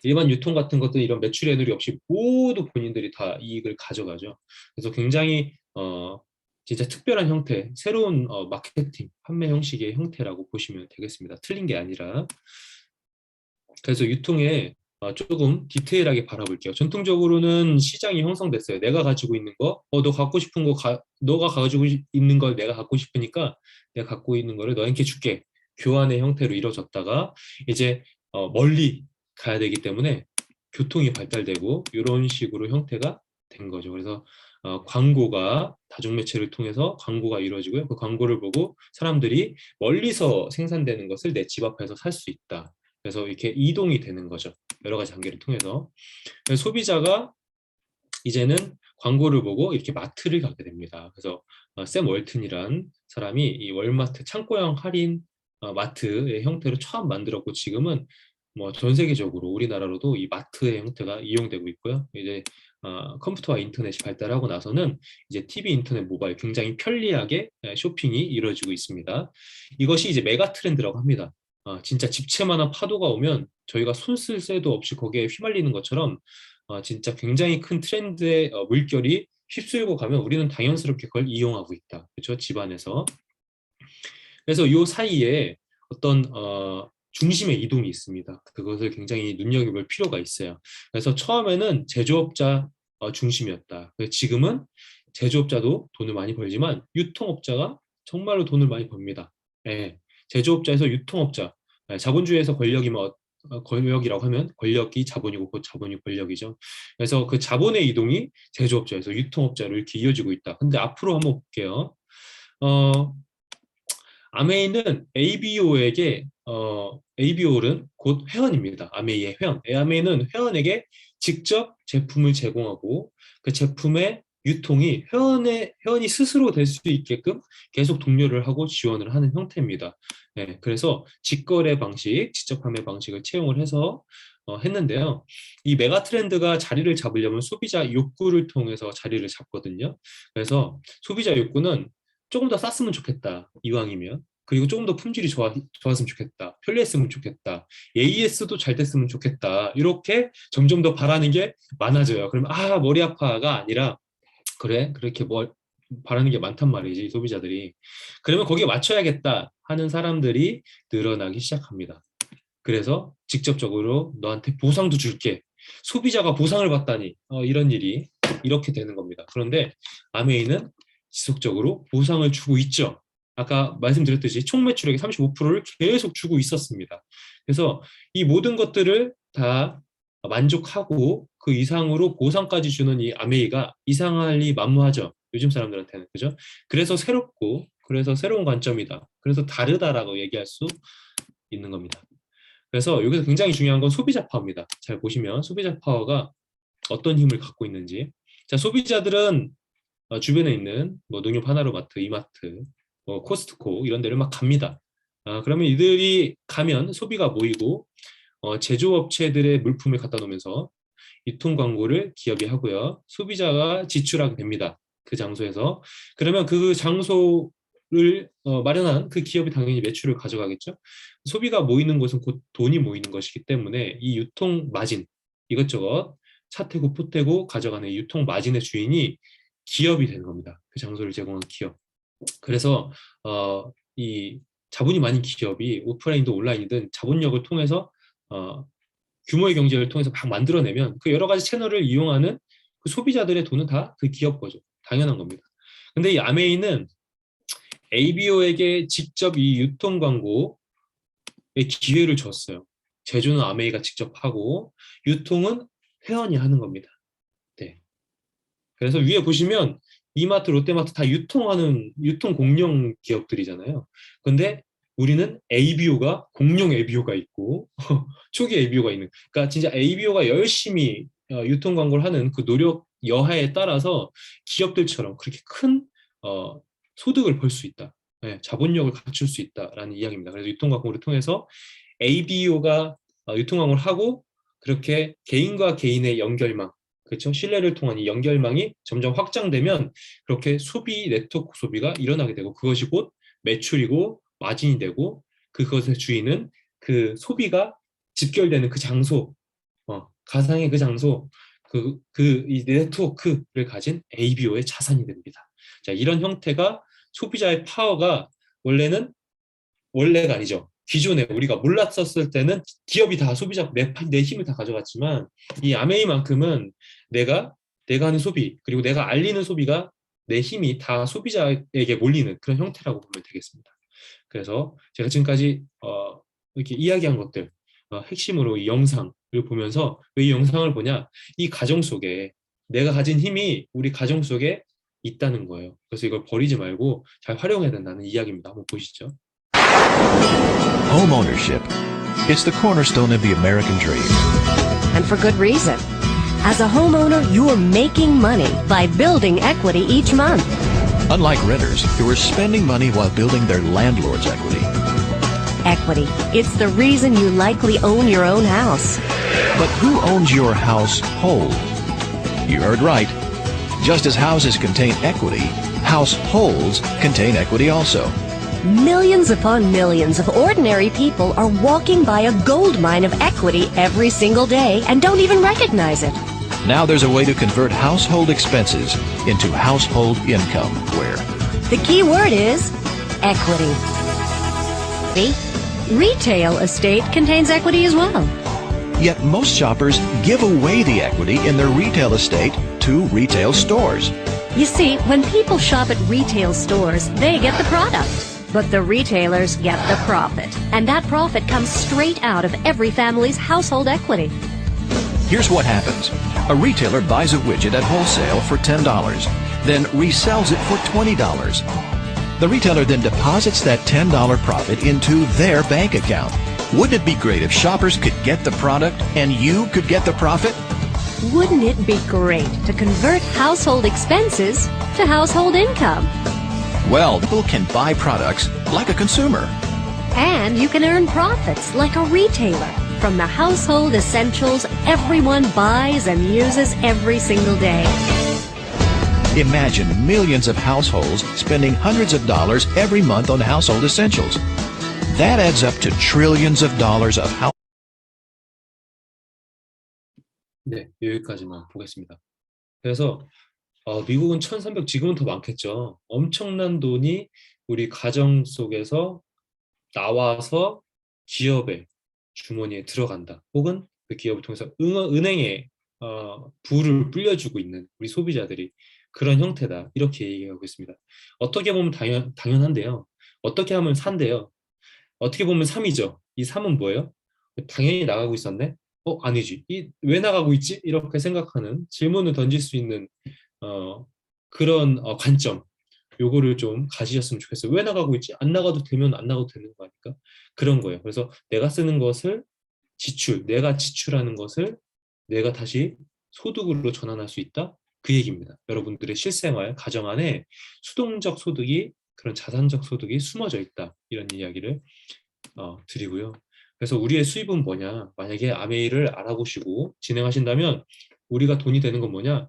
일반 유통 같은 것들 이런 매출액률이 없이 모두 본인들이 다 이익을 가져가죠. 그래서 굉장히 진짜 특별한 형태, 새로운 마케팅, 판매 형식의 형태라고 보시면 되겠습니다. 틀린 게 아니라. 그래서 유통에 조금 디테일하게 바라볼게요. 전통적으로는 시장이 형성됐어요. 내가 가지고 있는 거, 너 갖고 싶은 거, 너가 가지고 있는 걸 내가 갖고 싶으니까 내가 갖고 있는 거를 너한테 줄게. 교환의 형태로 이루어졌다가 이제 멀리 가야 되기 때문에 교통이 발달되고 이런 식으로 형태가 된 거죠. 그래서 광고가 다중매체를 통해서 광고가 이루어지고요. 그 광고를 보고 사람들이 멀리서 생산되는 것을 내 집 앞에서 살 수 있다. 그래서 이렇게 이동이 되는 거죠. 여러 가지 단계를 통해서. 그래서 소비자가 이제는 광고를 보고 이렇게 마트를 가게 됩니다. 그래서 샘 월튼이란 사람이 이 월마트 창고형 할인 마트의 형태로 처음 만들었고 지금은 뭐 전 세계적으로 우리나라로도 이 마트의 형태가 이용되고 있고요. 이제 컴퓨터와 인터넷이 발달하고 나서는 이제 TV, 인터넷, 모바일 굉장히 편리하게 쇼핑이 이루어지고 있습니다. 이것이 이제 메가 트렌드라고 합니다. 진짜 집채만한 파도가 오면 저희가 손 쓸 새도 없이 거기에 휘말리는 것처럼 진짜 굉장히 큰 트렌드의 물결이 휩쓸고 가면 우리는 당연스럽게 그걸 이용하고 있다. 그렇죠? 집안에서. 그래서 이 사이에 어떤 중심의 이동이 있습니다. 그것을 굉장히 눈여겨볼 필요가 있어요. 그래서 처음에는 제조업자 중심이었다. 지금은 제조업자도 돈을 많이 벌지만 유통업자가 정말로 돈을 많이 법니다. 예. 제조업자에서 유통업자, 자본주의에서 권력이라고 하면 권력이 자본이고 그 자본이 권력이죠. 그래서 그 자본의 이동이 제조업자에서 유통업자로 이렇게 이어지고 있다. 근데 앞으로 한번 볼게요. 아메이는 ABO는 곧 회원입니다. 아메이의 회원. 아메이는 회원에게 직접 제품을 제공하고 그 제품의 유통이 회원이 스스로 될 수 있게끔 계속 독려를 하고 지원을 하는 형태입니다. 네, 그래서 직거래 방식, 직접 판매 방식을 채용을 해서 했는데요. 이 메가 트렌드가 자리를 잡으려면 소비자 욕구를 통해서 자리를 잡거든요. 그래서 소비자 욕구는 조금 더 쌌으면 좋겠다, 이왕이면. 그리고 조금 더 품질이 좋았으면 좋겠다, 편리했으면 좋겠다, AS도 잘 됐으면 좋겠다, 이렇게 점점 더 바라는 게 많아져요. 그러면 머리 아파가 아니라 그래 그렇게 바라는 게 많단 말이지, 소비자들이. 그러면 거기에 맞춰야겠다 하는 사람들이 늘어나기 시작합니다. 그래서 직접적으로 너한테 보상도 줄게. 소비자가 보상을 받다니. 이런 일이 이렇게 되는 겁니다. 그런데 아메이는 지속적으로 보상을 주고 있죠. 아까 말씀드렸듯이 총 매출액의 35%를 계속 주고 있었습니다. 그래서 이 모든 것들을 다 만족하고 그 이상으로 보상까지 주는 이 아메이가 이상할리 만무하죠. 요즘 사람들한테는. 그죠? 그래서 새롭고, 그래서 새로운 관점이다. 그래서 다르다라고 얘기할 수 있는 겁니다. 그래서 여기서 굉장히 중요한 건 소비자 파워입니다. 잘 보시면 소비자 파워가 어떤 힘을 갖고 있는지. 자, 소비자들은 주변에 있는 뭐 농협 하나로마트, 이마트, 뭐 코스트코 이런 데를 막 갑니다. 그러면 이들이 가면 소비가 모이고 제조업체들의 물품을 갖다 놓으면서 유통 광고를 기업이 하고요. 소비자가 지출하게 됩니다. 그 장소에서. 그러면 그 장소를 마련한 그 기업이 당연히 매출을 가져가겠죠. 소비가 모이는 곳은 곧 돈이 모이는 것이기 때문에 이 유통 마진, 이것저것 차태고 포태고 가져가는 이 유통 마진의 주인이 기업이 되는 겁니다. 그 장소를 제공한 기업. 그래서 이 자본이 많은 기업이 오프라인이든 온라인이든 자본력을 통해서 규모의 경제를 통해서 막 만들어내면 그 여러 가지 채널을 이용하는 그 소비자들의 돈은 다 그 기업 거죠. 당연한 겁니다. 근데 이 아메이는 ABO에게 직접 이 유통 광고의 기회를 줬어요. 제조는 아메이가 직접 하고 유통은 회원이 하는 겁니다. 네. 그래서 위에 보시면 이마트, 롯데마트 다 유통 공룡 기업들이잖아요. 근데 우리는 ABO가 공룡 ABO가 있고 초기 ABO가 있는. 그러니까 진짜 ABO가 열심히 유통 광고를 하는 그 노력 여하에 따라서 기업들처럼 그렇게 큰 소득을 벌 수 있다. 네, 자본력을 갖출 수 있다라는 이야기입니다. 그래서 유통 광고를 통해서 ABO가 유통 광고를 하고 그렇게 개인과 개인의 연결망, 그렇죠? 신뢰를 통한 이 연결망이 점점 확장되면 그렇게 소비 네트워크 소비가 일어나게 되고 그것이 곧 매출이고 마진이 되고 그것의 주인은 그 소비가 집결되는 그 장소, 가상의 그 장소, 이 네트워크를 가진 ABO의 자산이 됩니다. 자, 이런 형태가 소비자의 파워가 원래가 아니죠. 기존에 우리가 몰랐었을 때는 기업이 다 소비자 내 힘을 다 가져갔지만 이 아메이만큼은 내가 하는 소비 그리고 내가 알리는 소비가 내 힘이 다 소비자에게 몰리는 그런 형태라고 보면 되겠습니다. 그래서 제가 지금까지 이렇게 이야기한 것들 핵심으로 이 영상을 보면서 왜 이 영상을 보냐, 이 가정 속에 내가 가진 힘이 우리 가정 속에 있다는 거예요. 그래서 이걸 버리지 말고 잘 활용해야 된다는 이야기입니다. 한번 보시죠. Home ownership. It's the cornerstone of the American dream. And for good reason. As a homeowner, you're making money by building equity each month. Unlike renters who are spending money while building their landlord's equity. Equity. It's the reason you likely own your own house. But who owns your household? You heard right. Just as houses contain equity, households contain equity also. Millions upon millions of ordinary people are walking by a gold mine of equity every single day and don't even recognize it. Now there's a way to convert household expenses into household income where The key word is equity. See? Retail estate contains equity as well. yet most shoppers give away the equity in their retail estate to retail stores. You see, when people shop at retail stores, they get the product. But the retailers get the profit. And that profit comes straight out of every family's household equity. Here's what happens. A retailer buys a widget at wholesale for $10, then resells it for $20. The retailer then deposits that $10 profit into their bank account. Wouldn't it be great if shoppers could get the product and you could get the profit? Wouldn't it be great to convert household expenses to household income? Well, people can buy products like a consumer. And you can earn profits like a retailer from the household essentials everyone buys and uses every single day. Imagine millions of households spending hundreds of dollars every month on household essentials. That adds up to trillions of dollars of house. 네, 여기까지만 보겠습니다. 그래서 미국은 1,300, 지금은 더 많겠죠. 엄청난 돈이 우리 가정 속에서 나와서 기업의 주머니에 들어간다. 혹은 그 기업을 통해서 은행에 부를 불려주고 있는 우리 소비자들이 그런 형태다. 이렇게 얘기하고 있습니다. 어떻게 보면 당연한데요. 어떻게 하면 산대요. 어떻게 보면 3이죠. 이 3은 뭐예요? 당연히 나가고 있었네? 아니지. 왜 나가고 있지? 이렇게 생각하는 질문을 던질 수 있는 그런 관점. 요거를 좀 가지셨으면 좋겠어요. 왜 나가고 있지? 안 나가도 되면 안 나가도 되는 거 아닐까? 그런 거예요. 그래서 내가 쓰는 것을 내가 지출하는 것을 내가 다시 소득으로 전환할 수 있다? 그 얘기입니다. 여러분들의 실생활, 가정 안에 수동적 소득이 그런 자산적 소득이 숨어져 있다. 이런 이야기를 드리고요. 그래서 우리의 수입은 뭐냐? 만약에 아메이를 알아보시고 진행하신다면 우리가 돈이 되는 건 뭐냐?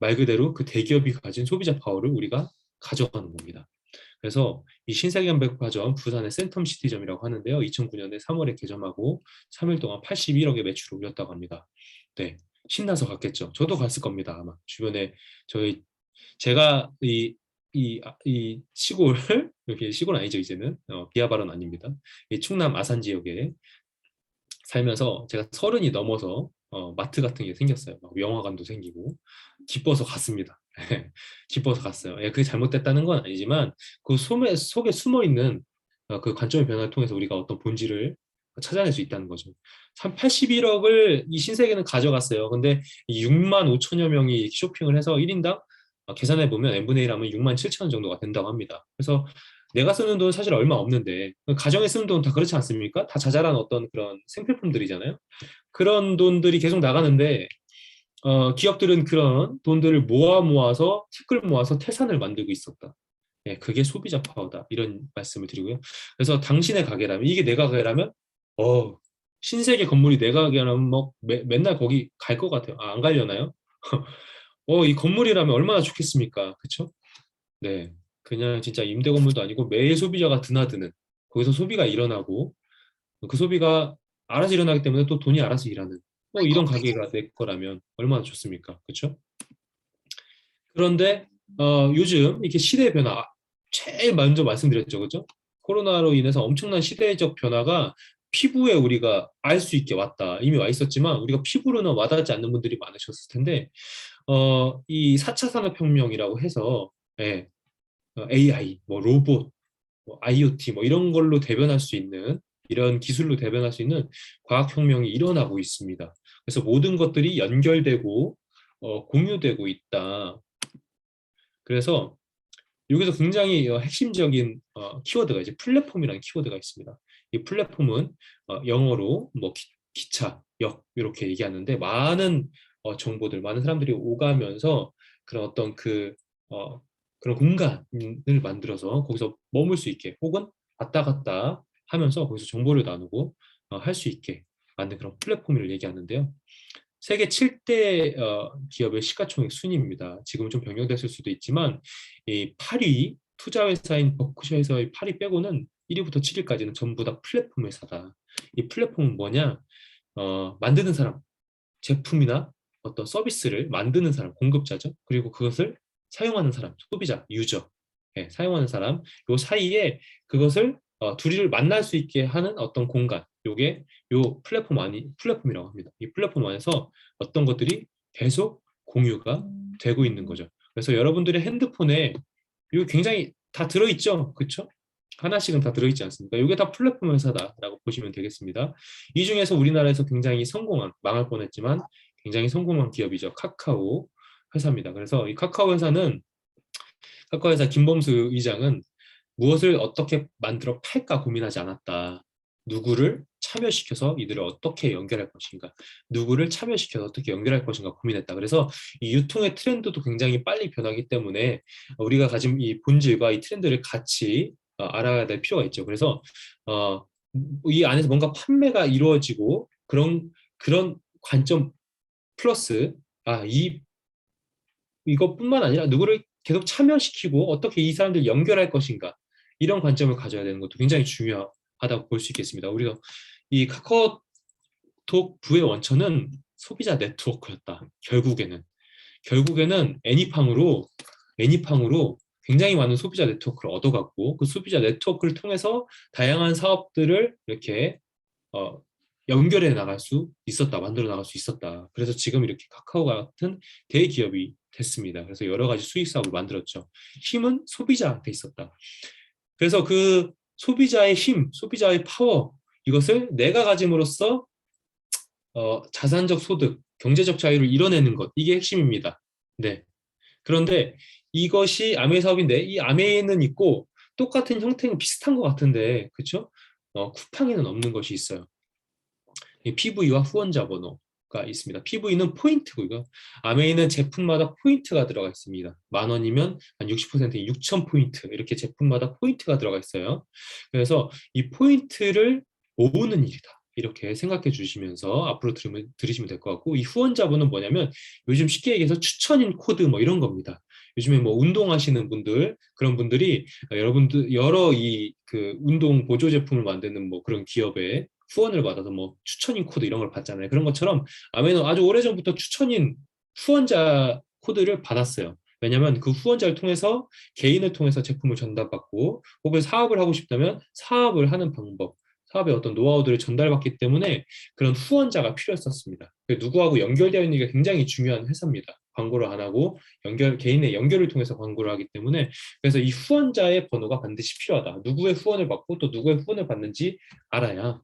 말 그대로 그 대기업이 가진 소비자 파워를 우리가 가져가는 겁니다. 그래서 이 신세계백화점 부산의 센텀시티점이라고 하는데요. 2009년에 3월에 개점하고 3일 동안 81억의 매출을 올렸다고 합니다. 네, 신나서 갔겠죠. 저도 갔을 겁니다. 아마 주변에 제가 이 시골 여기 시골 아니죠 이제는 비하 발언 아닙니다. 이 충남 아산 지역에 살면서 제가 30이 넘어서 마트 같은 게 생겼어요. 막 영화관도 생기고 기뻐서 갔습니다. 기뻐서 갔어요. 그게 잘못됐다는 건 아니지만 그 속에 숨어 있는 그 관점의 변화를 통해서 우리가 어떤 본질을 찾아낼 수 있다는 거죠. 81억을 이 신세계는 가져갔어요. 근데 6만 5천여 명이 쇼핑을 해서 1인당 계산해 보면 n분의 1 하면 6만 7천 원 정도가 된다고 합니다. 그래서 내가 쓰는 돈 사실 얼마 없는데 가정에 쓰는 돈 다 그렇지 않습니까? 다 자잘한 어떤 그런 생필품들이잖아요. 그런 돈들이 계속 나가는데 기업들은 그런 돈들을 모아서 티끌 모아서 태산을 만들고 있었다. 그게 소비자 파워다. 이런 말씀을 드리고요. 그래서 당신의 가게라면 이게 내 가게라면 신세계 건물이 내 가게라면 뭐 맨날 거기 갈 것 같아요. 안 가려나요? 이 건물이라면 얼마나 좋겠습니까? 그렇죠? 네. 그냥 진짜 임대 건물도 아니고 매일 소비자가 드나드는 거기서 소비가 일어나고 그 소비가 알아서 일어나기 때문에 또 돈이 알아서 일하는 이런 가게가 될 거라면 얼마나 좋습니까? 그렇죠? 그런데 요즘 이렇게 시대의 변화 제일 먼저 말씀드렸죠. 그렇죠? 코로나로 인해서 엄청난 시대적 변화가 피부에 우리가 알 수 있게 왔다. 이미 와 있었지만 우리가 피부로는 와닿지 않는 분들이 많으셨을 텐데 이 4차 산업혁명이라고 해서 AI, 뭐 로봇, 뭐 IoT 뭐 이런 걸로 대변할 수 있는 이런 기술로 대변할 수 있는 과학혁명이 일어나고 있습니다. 그래서 모든 것들이 연결되고 공유되고 있다. 그래서 여기서 굉장히 핵심적인 키워드가 이제 플랫폼이라는 키워드가 있습니다. 이 플랫폼은 영어로 뭐 기차, 역 이렇게 얘기하는데 많은 정보들, 많은 사람들이 오가면서 그런 어떤 그런 공간을 만들어서 거기서 머물 수 있게 혹은 왔다 갔다 하면서 거기서 정보를 나누고 할 수 있게 만든 그런 플랫폼을 얘기하는데요. 세계 7대 기업의 시가총액 순위입니다. 지금은 좀 변경됐을 수도 있지만 이 8위 투자회사인 버크셔에서의 8위 빼고는 1위부터 7위까지는 전부 다 플랫폼 회사다. 이 플랫폼은 뭐냐? 만드는 사람, 제품이나 어떤 서비스를 만드는 사람, 공급자죠. 그리고 그것을 사용하는 사람, 소비자, 유저, 사용하는 사람, 요 사이에 그것을 둘이를 만날 수 있게 하는 어떤 공간, 요게 요 플랫폼이라고 합니다. 이 플랫폼 안에서 어떤 것들이 계속 공유가 되고 있는 거죠. 그래서 여러분들의 핸드폰에 이거 굉장히 다 들어있죠, 그렇죠? 하나씩은 다 들어있지 않습니까? 이게 다 플랫폼 회사다라고 보시면 되겠습니다. 이 중에서 우리나라에서 굉장히 성공한, 망할 뻔했지만 굉장히 성공한 기업이죠. 카카오 회사입니다. 그래서 이 카카오 회사 김범수 의장은 무엇을 어떻게 만들어 팔까 고민하지 않았다. 누구를 참여시켜서 이들을 어떻게 연결할 것인가, 누구를 참여시켜서 어떻게 연결할 것인가 고민했다. 그래서 이 유통의 트렌드도 굉장히 빨리 변하기 때문에 우리가 가진 이 본질과 이 트렌드를 같이 알아야 될 필요가 있죠. 그래서 이 안에서 뭔가 판매가 이루어지고 그런 관점 플러스 이것뿐만 아니라 누구를 계속 참여시키고 어떻게 이 사람들 연결할 것인가, 이런 관점을 가져야 되는 것도 굉장히 중요하다고 볼 수 있겠습니다. 우리가 이 카카오톡 부의 원천은 소비자 네트워크였다. 결국에는 결국에는 애니팡으로 굉장히 많은 소비자 네트워크를 얻어갔고 그 소비자 네트워크를 통해서 다양한 사업들을 이렇게 연결해 나갈 수 있었다, 만들어 나갈 수 있었다. 그래서 지금 이렇게 카카오가 같은 대기업이 됐습니다. 그래서 여러 가지 수익 사업을 만들었죠. 힘은 소비자한테 있었다. 그래서 그 소비자의 힘, 소비자의 파워, 이것을 내가 가짐으로써 자산적 소득, 경제적 자유를 이뤄내는 것, 이게 핵심입니다. 네. 그런데 이것이 아메이 사업인데 이 아메이는 있고 똑같은 형태는 비슷한 것 같은데, 그렇죠? 쿠팡에는 없는 것이 있어요. 이 PV와 후원자 번호가 있습니다. PV는 포인트고요. 아메이는 제품마다 포인트가 들어가 있습니다. 10,000원이면 한 60%인 6,000포인트, 이렇게 제품마다 포인트가 들어가 있어요. 그래서 이 포인트를 모으는 일이다, 이렇게 생각해 주시면서 앞으로 들으시면 될 것 같고, 이 후원자분은 뭐냐면 요즘 쉽게 얘기해서 추천인 코드 뭐 이런 겁니다. 요즘에 뭐 운동하시는 분들, 그런 분들이 여러분들 여러 그 운동 보조 제품을 만드는 뭐 그런 기업에 후원을 받아서 뭐 추천인 코드 이런 걸 받잖아요. 그런 것처럼 아메는 아주 오래전부터 추천인 후원자 코드를 받았어요. 왜냐하면 그 후원자를 통해서 개인을 통해서 제품을 전달받고, 혹은 사업을 하고 싶다면 사업을 하는 방법, 사업의 어떤 노하우들을 전달받기 때문에 그런 후원자가 필요했었습니다. 누구하고 연결되어 있는 게 굉장히 중요한 회사입니다. 광고를 안 하고 개인의 연결을 통해서 광고를 하기 때문에, 그래서 이 후원자의 번호가 반드시 필요하다. 누구의 후원을 받고 또 누구의 후원을 받는지 알아야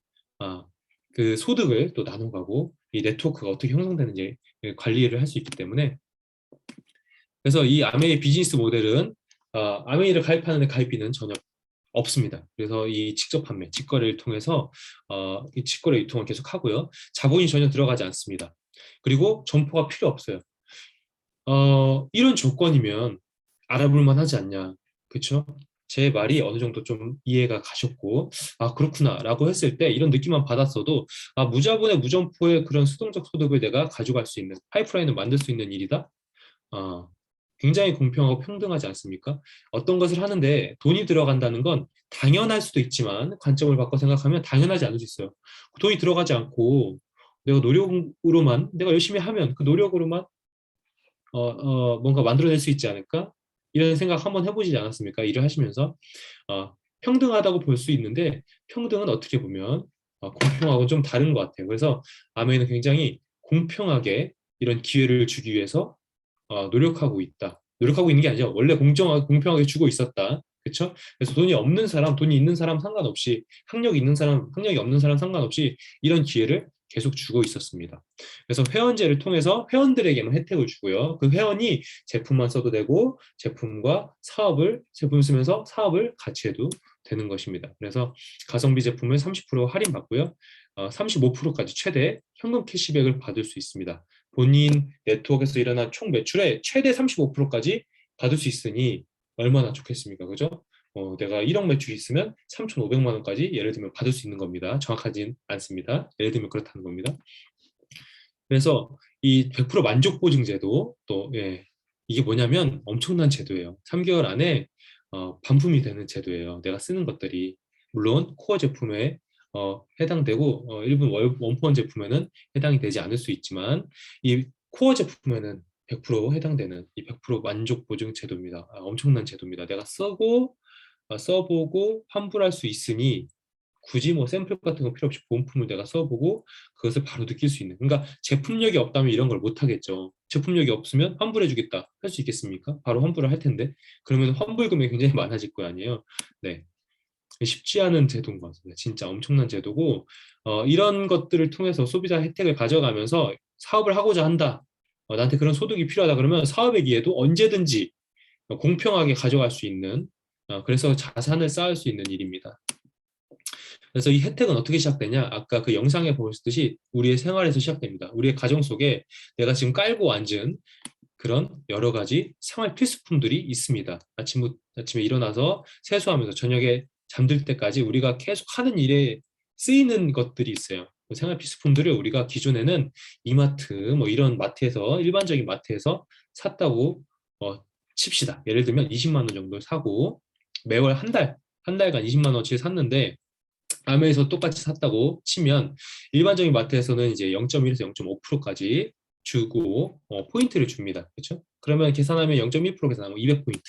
그 소득을 또 나눠가고 이 네트워크가 어떻게 형성되는지 관리를 할 수 있기 때문에, 그래서 이 아메이 비즈니스 모델은 아메이를 가입하는데 가입비는 전혀 없습니다. 그래서 이 직접 판매, 직거래를 통해서 이 직거래 유통을 계속 하고요. 자본이 전혀 들어가지 않습니다. 그리고 점포가 필요 없어요. 이런 조건이면 알아볼 만하지 않냐, 그렇죠? 제 말이 어느 정도 좀 이해가 가셨고, 그렇구나 라고 했을 때 이런 느낌만 받았어도 무자본의 무점포의 그런 수동적 소득을 내가 가져갈 수 있는, 파이프라인을 만들 수 있는 일이다. 굉장히 공평하고 평등하지 않습니까? 어떤 것을 하는데 돈이 들어간다는 건 당연할 수도 있지만, 관점을 바꿔 생각하면 당연하지 않을 수 있어요. 돈이 들어가지 않고 내가 노력으로만, 내가 열심히 하면 그 노력으로만 뭔가 만들어낼 수 있지 않을까? 이런 생각 한번 해보시지 않았습니까? 일을 하시면서. 평등하다고 볼 수 있는데 평등은 어떻게 보면 공평하고 좀 다른 것 같아요. 그래서 아메이는 굉장히 공평하게 이런 기회를 주기 위해서 노력하고 있다. 노력하고 있는 게 아니죠. 원래 공평하게 주고 있었다. 그렇죠? 그래서 돈이 없는 사람, 돈이 있는 사람 상관없이, 학력이 있는 사람, 학력이 없는 사람 상관없이 이런 기회를 계속 주고 있었습니다. 그래서 회원제를 통해서 회원들에게만 혜택을 주고요. 그 회원이 제품만 써도 되고 제품 쓰면서 사업을 같이 해도 되는 것입니다. 그래서 가성비 제품을 30% 할인받고요. 35%까지 최대 현금 캐시백을 받을 수 있습니다. 본인 네트워크에서 일어난 총 매출의 최대 35%까지 받을 수 있으니 얼마나 좋겠습니까? 그죠? 내가 1억 매출이 있으면 3,500만 원까지 예를 들면 받을 수 있는 겁니다. 정확하진 않습니다. 예를 들면 그렇다는 겁니다. 그래서 이 100% 만족 보증 제도, 또 이게 뭐냐면 엄청난 제도예요. 3개월 안에 반품이 되는 제도예요. 내가 쓰는 것들이 물론 코어 제품에 해당되고 일부 원포원 제품에는 해당이 되지 않을 수 있지만, 이 코어 제품에는 100% 해당되는 이 100% 만족 보증 제도입니다. 엄청난 제도입니다. 내가 써보고 환불할 수 있으니 굳이 뭐 샘플 같은 거 필요 없이 본품을 내가 써보고 그것을 바로 느낄 수 있는, 그러니까 제품력이 없다면 이런 걸 못 하겠죠. 제품력이 없으면 환불해 주겠다 할 수 있겠습니까? 바로 환불을 할 텐데, 그러면 환불 금액이 굉장히 많아질 거 아니에요. 네, 쉽지 않은 제도인 것 같습니다. 진짜 엄청난 제도고, 이런 것들을 통해서 소비자 혜택을 가져가면서 사업을 하고자 한다, 나한테 그런 소득이 필요하다 그러면 사업의 기회도 언제든지 공평하게 가져갈 수 있는, 그래서 자산을 쌓을 수 있는 일입니다. 그래서 이 혜택은 어떻게 시작되냐? 아까 그 영상에 보셨듯이 우리의 생활에서 시작됩니다. 우리의 가정 속에 내가 지금 깔고 앉은 그런 여러 가지 생활 필수품들이 있습니다. 아침에 일어나서 세수하면서 저녁에 잠들 때까지 우리가 계속 하는 일에 쓰이는 것들이 있어요. 그 생활 필수품들을 우리가 기존에는 이마트 뭐 이런 마트에서, 일반적인 마트에서 샀다고 칩시다. 예를 들면 20만 원 정도 사고 매월 한 달간 20만 원어치 샀는데, 아메에서 똑같이 샀다고 치면 일반적인 마트에서는 이제 0.1에서 0.5%까지 주고 포인트를 줍니다. 그렇죠? 그러면 계산하면 0.1% 계산하면 200포인트.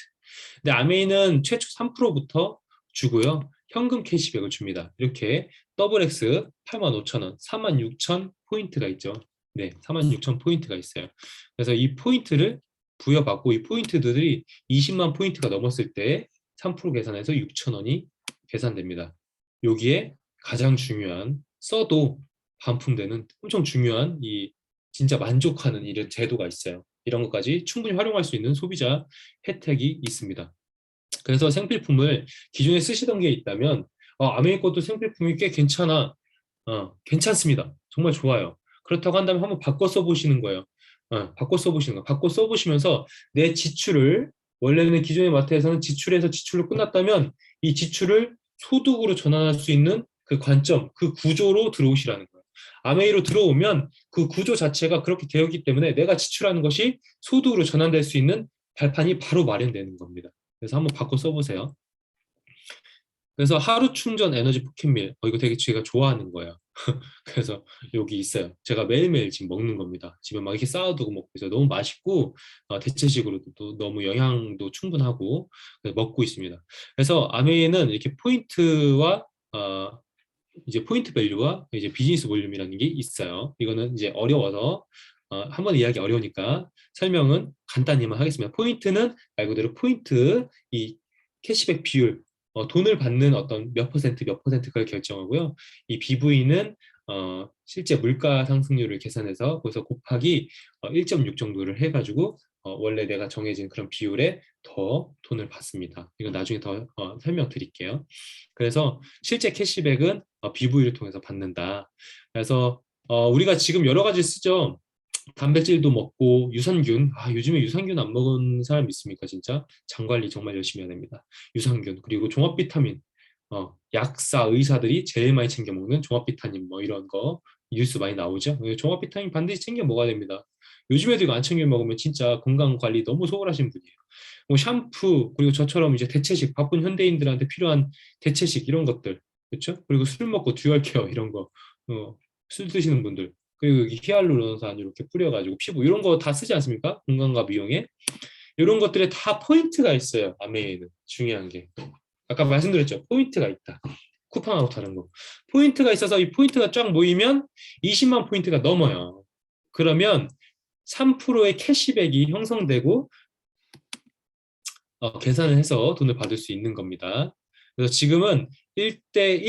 근데 아메이는 최초 3%부터 주고요. 현금 캐시백을 줍니다. 이렇게 더블 X 85,000원, 46,000 포인트가 있죠. 네, 46,000 포인트가 있어요. 그래서 이 포인트를 부여받고 이 포인트들이 20만 포인트가 넘었을 때 3% 계산해서 6,000원이 계산됩니다. 여기에 가장 중요한 써도 반품되는 엄청 중요한 이 진짜 만족하는 이런 제도가 있어요. 이런 것까지 충분히 활용할 수 있는 소비자 혜택이 있습니다. 그래서 생필품을 기존에 쓰시던 게 있다면 아메이 것도 생필품이 꽤 괜찮아. 괜찮습니다. 정말 좋아요. 그렇다고 한다면 한번 바꿔 써보시는 거예요. 바꿔 써보시는 거. 바꿔 써보시면서 내 지출을 원래는 기존의 마트에서는 지출에서 지출로 끝났다면 이 지출을 소득으로 전환할 수 있는 그 관점, 그 구조로 들어오시라는 거예요. 아메이로 들어오면 그 구조 자체가 그렇게 되어 있기 때문에 내가 지출하는 것이 소득으로 전환될 수 있는 발판이 바로 마련되는 겁니다. 그래서 한번 바꿔 써보세요. 그래서 하루 충전 에너지 포켓밀, 이거 되게 제가 좋아하는 거예요. 그래서 여기 있어요. 제가 매일매일 지금 먹는 겁니다. 집에 막 이렇게 쌓아두고 먹고 있어요. 너무 맛있고 대체식으로도 또 너무 영양도 충분하고 먹고 있습니다. 그래서 아메이는 이렇게 포인트와 이제 포인트 밸류와 이제 비즈니스 볼륨이라는 게 있어요. 이거는 이제 어려워서 한번 이야기 어려우니까 설명은 간단히만 하겠습니다. 포인트는 말 그대로 포인트, 이 캐시백 비율, 돈을 받는 어떤 몇 퍼센트 그걸 결정하고요. 이 BV는 실제 물가 상승률을 계산해서 거기서 곱하기 1.6 정도를 해가지고 원래 내가 정해진 그런 비율에 더 돈을 받습니다. 이건 나중에 더 설명드릴게요. 그래서 실제 캐시백은 BV를 통해서 받는다. 그래서 우리가 지금 여러 가지 쓰죠. 단백질도 먹고 유산균, 요즘에 유산균 안 먹은 사람 있습니까? 진짜 장 관리 정말 열심히 해야 됩니다. 유산균, 그리고 종합 비타민, 약사 의사들이 제일 많이 챙겨 먹는 종합 비타민 뭐 이런 거 뉴스 많이 나오죠. 종합 비타민 반드시 챙겨 먹어야 됩니다. 요즘에도 이거 안 챙겨 먹으면 진짜 건강 관리 너무 소홀하신 분이에요. 뭐 샴푸, 그리고 저처럼 이제 대체식, 바쁜 현대인들한테 필요한 대체식 이런 것들, 그렇죠? 그리고 술 먹고 듀얼 케어 이런 거, 술 드시는 분들, 그리고 여기 히알루론산 이렇게 뿌려가지고 피부 이런 거 다 쓰지 않습니까? 건강과 미용에 이런 것들에 다 포인트가 있어요. 아메이는 중요한 게 아까 말씀드렸죠. 포인트가 있다. 쿠팡하고 다른 거. 포인트가 있어서 이 포인트가 쫙 모이면 20만 포인트가 넘어요. 그러면 3%의 캐시백이 형성되고 계산을 해서 돈을 받을 수 있는 겁니다. 그래서 지금은 1대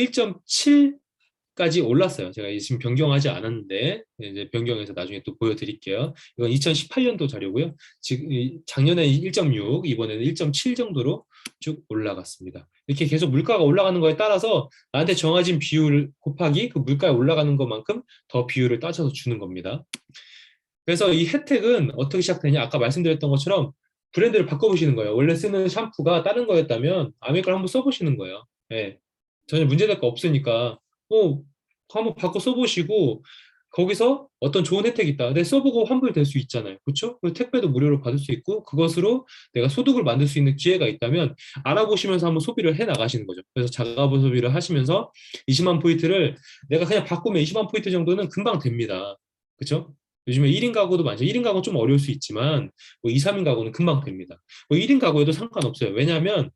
1.7까지 올랐어요. 제가 지금 변경하지 않았는데 이제 변경해서 나중에 또 보여드릴게요. 이건 2018년도 자료고요. 지금 작년에 1.6, 이번에는 1.7 정도로 쭉 올라갔습니다. 이렇게 계속 물가가 올라가는 거에 따라서 나한테 정해진 비율 곱하기 그 물가에 올라가는 것만큼 더 비율을 따져서 주는 겁니다. 그래서 이 혜택은 어떻게 시작되냐? 아까 말씀드렸던 것처럼 브랜드를 바꿔보시는 거예요. 원래 쓰는 샴푸가 다른 거였다면 아메 걸 한번 써보시는 거예요. 네. 전혀 문제될 거 없으니까 한번 바꿔 써보시고 거기서 어떤 좋은 혜택이 있다. 근데 써보고 환불될 수 있잖아요. 그렇죠? 그리고 택배도 무료로 받을 수 있고 그것으로 내가 소득을 만들 수 있는 기회가 있다면 알아보시면서 한번 소비를 해 나가시는 거죠. 그래서 자가부 소비를 하시면서 20만 포인트를 내가 그냥 바꾸면 20만 포인트 정도는 금방 됩니다. 그렇죠? 요즘에 1인 가구도 많죠. 1인 가구는 좀 어려울 수 있지만 뭐 2, 3인 가구는 금방 됩니다. 뭐 1인 가구에도 상관없어요. 왜냐하면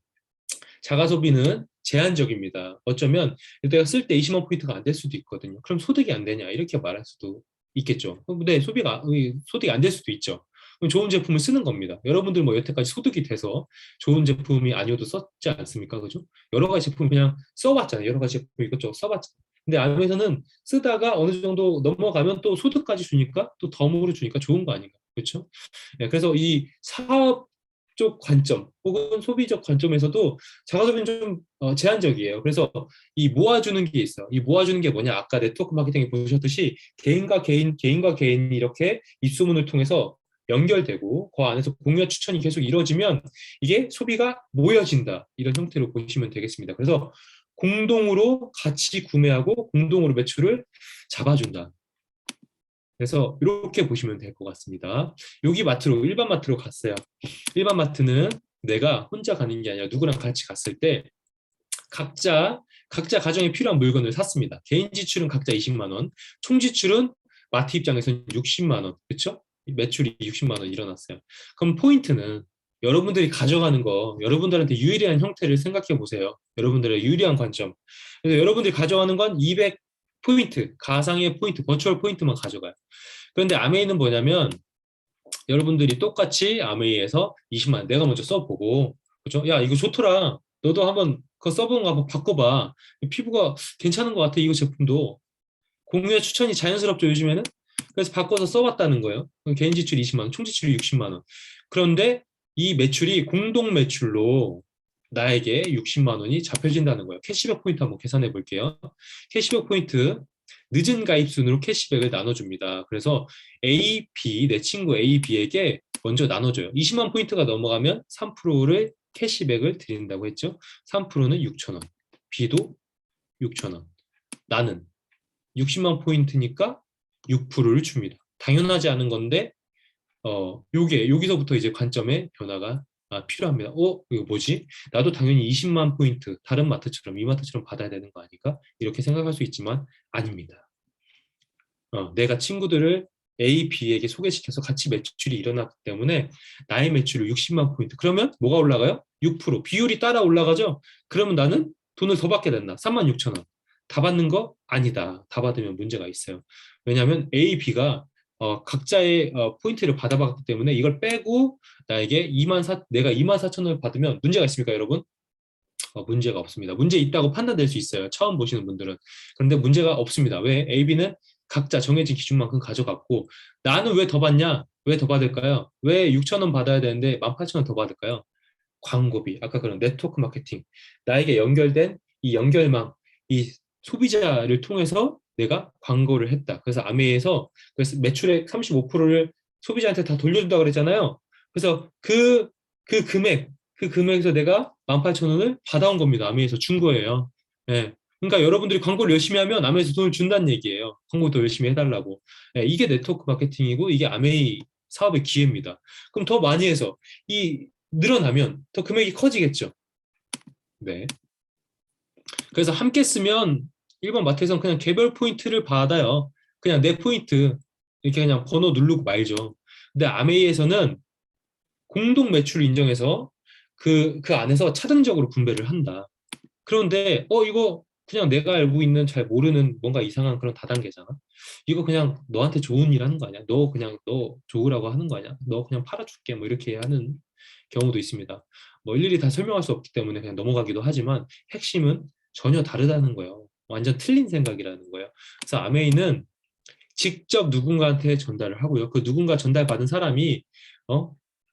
자가소비는 제한적입니다. 어쩌면 내가 쓸 때 20만 포인트가 안 될 수도 있거든요. 그럼 소득이 안 되냐 이렇게 말할 수도 있겠죠. 근데 소득이 안 될 수도 있죠. 그럼 좋은 제품을 쓰는 겁니다. 여러분들 뭐 여태까지 소득이 돼서 좋은 제품이 아니어도 썼지 않습니까? 그죠? 여러 가지 제품 그냥 써봤잖아요. 여러 가지 제품 이것저것 써봤잖아요. 근데 아메에서는 쓰다가 어느 정도 넘어가면 또 소득까지 주니까 또 덤으로 주니까 좋은 거 아닌가. 그렇죠? 네, 그래서 이 사업 쪽 관점 혹은 소비적 관점에서도 자가소비는 좀 제한적이에요. 그래서 이 모아주는 게 있어요. 이 모아주는 게 뭐냐? 아까 네트워크 마케팅에 보셨듯이 개인과 개인이 이렇게 입소문을 통해서 연결되고 그 안에서 공유와 추천이 계속 이루어지면 이게 소비가 모여진다. 이런 형태로 보시면 되겠습니다. 그래서 공동으로 같이 구매하고 공동으로 매출을 잡아준다. 그래서 이렇게 보시면 될 것 같습니다. 여기 마트로 일반 마트로 갔어요. 일반 마트는 내가 혼자 가는 게 아니라 누구랑 같이 갔을 때 각자 가정에 필요한 물건을 샀습니다. 개인 지출은 각자 20만 원, 총 지출은 마트 입장에서는 60만 원, 그렇죠? 매출이 60만 원 일어났어요. 그럼 포인트는 여러분들이 가져가는 거, 여러분들한테 유리한 형태를 생각해 보세요. 여러분들의 유리한 관점. 그래서 여러분들이 가져가는 건 200포인트, 가상의 포인트, 버추얼 포인트만 가져가요. 그런데 아메이는 뭐냐면 여러분들이 똑같이 아메이에서 20만 원 내가 먼저 써보고, 그죠? 야, 이거 좋더라. 너도 한번 그거 써보는 거 한번 바꿔봐. 피부가 괜찮은 것 같아, 이거 제품도. 공유와 추천이 자연스럽죠, 요즘에는? 그래서 바꿔서 써봤다는 거예요. 그럼 개인 지출 20만 원, 총 지출이 60만 원. 그런데 이 매출이 공동 매출로 나에게 60만 원이 잡혀진다는 거예요. 캐시백 포인트 한번 계산해 볼게요. 캐시백 포인트, 늦은 가입 순으로 캐시백을 나눠줍니다. 그래서 A, B, 내 친구 A, B에게 먼저 나눠줘요. 20만 포인트가 넘어가면 3%를 캐시백을 드린다고 했죠. 3%는 6천 원, B도 6천 원. 나는 60만 포인트니까 6%를 줍니다. 당연하지 않은 건데 여기서부터 이제 관점의 변화가 필요합니다. 이거 뭐지? 나도 당연히 20만 포인트 다른 마트처럼 이마트처럼 받아야 되는 거 아닐까? 이렇게 생각할 수 있지만 아닙니다. 내가 친구들을 A, B에게 소개시켜서 같이 매출이 일어났기 때문에 나의 매출을 60만 포인트. 그러면 뭐가 올라가요? 6%. 비율이 따라 올라가죠? 그러면 나는 돈을 더 받게 된다. 36,000원. 다 받는 거? 아니다. 다 받으면 문제가 있어요. 왜냐하면 A, B가 각자의 포인트를 받아봤기 때문에 이걸 빼고 나에게 내가 24,000원을 받으면 문제가 있습니까, 여러분? 문제가 없습니다. 문제 있다고 판단될 수 있어요. 처음 보시는 분들은. 그런데 문제가 없습니다. 왜? A, B는 각자 정해진 기준만큼 가져갔고 나는 왜 더 받냐? 왜 더 받을까요? 왜 6,000원 받아야 되는데 18,000원 더 받을까요? 광고비, 아까 그런 네트워크 마케팅, 나에게 연결된 이 연결망, 이 소비자를 통해서 내가 광고를 했다. 그래서 아메이에서 그래서 매출의 35%를 소비자한테 다 돌려준다 그랬잖아요. 그래서 그 금액에서 내가 18,000원을 받아온 겁니다. 아메이에서 준 거예요. 예. 그러니까 여러분들이 광고를 열심히 하면 아메이에서 돈을 준다는 얘기예요. 광고 더 열심히 해달라고. 예, 이게 네트워크 마케팅이고 이게 아메이 사업의 기회입니다. 그럼 더 많이 해서 늘어나면 더 금액이 커지겠죠. 네. 그래서 함께 쓰면 일반 마트에서는 그냥 개별 포인트를 받아요. 그냥 내 포인트 이렇게 그냥 번호 누르고 말죠. 근데 아메이에서는 공동 매출을 인정해서 그 안에서 차등적으로 분배를 한다. 그런데 이거 그냥 내가 알고 있는 잘 모르는 뭔가 이상한 그런 다단계잖아. 이거 그냥 너한테 좋은 일 하는 거 아니야? 너 좋으라고 하는 거 아니야? 너 그냥 팔아줄게 뭐 이렇게 하는 경우도 있습니다. 뭐 일일이 다 설명할 수 없기 때문에 그냥 넘어가기도 하지만 핵심은 전혀 다르다는 거예요. 완전 틀린 생각이라는 거예요. 그래서 아메이는 직접 누군가한테 전달을 하고요. 그 누군가 전달받은 사람이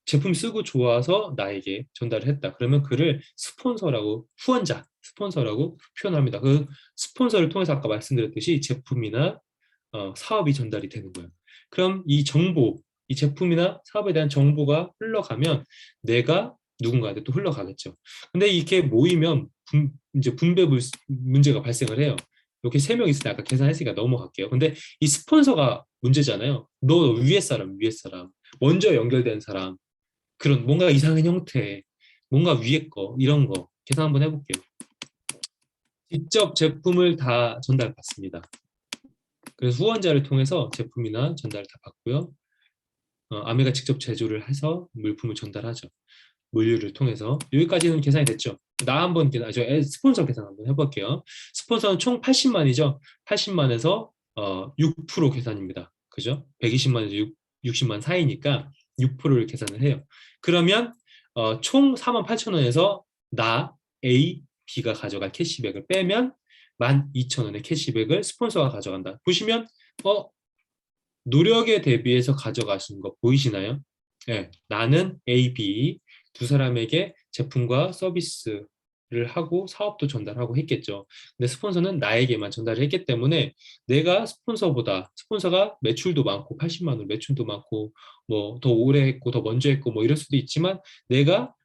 제품 쓰고 좋아서 나에게 전달을 했다. 그러면 그를 스폰서라고 스폰서라고 표현합니다. 그 스폰서를 통해서 아까 말씀드렸듯이 제품이나 사업이 전달이 되는 거예요. 그럼 이 제품이나 사업에 대한 정보가 흘러가면 내가 누군가한테 또 흘러가겠죠. 근데 이렇게 모이면 이제 분배 문제가 발생을 해요. 이렇게 3명 있을 때 아까 계산했으니까 넘어갈게요. 근데 이 스폰서가 문제잖아요. 너 위에 사람. 먼저 연결된 사람. 그런 뭔가 이상한 형태, 뭔가 위에 거, 이런 거 계산 한번 해볼게요. 직접 제품을 다 전달받습니다. 그래서 후원자를 통해서 제품이나 전달을 다 받고요. 아메가 직접 제조를 해서 물품을 전달하죠. 물류를 통해서. 여기까지는 계산이 됐죠. 스폰서 계산 한번 해볼게요. 스폰서는 총 80만이죠. 80만에서 6% 계산입니다. 그죠? 120만에서 60만 사이니까 6%를 계산을 해요. 그러면 총 48,000원에서 나 A, B가 가져갈 캐시백을 빼면 12,000원의 캐시백을 스폰서가 가져간다. 보시면 노력에 대비해서 가져가시는 거 보이시나요? 네, 나는 A, B 두 사람에게 제품과 서비스를 하고 사업도 전달하고 했겠죠. 근데 스폰서는 나에게만 전달을 했기 때문에 내가 스폰서가 매출도 많고 80만 원 매출도 많고 뭐 더 오래 했고 더 먼저 했고 뭐 이럴 수도 있지만 내가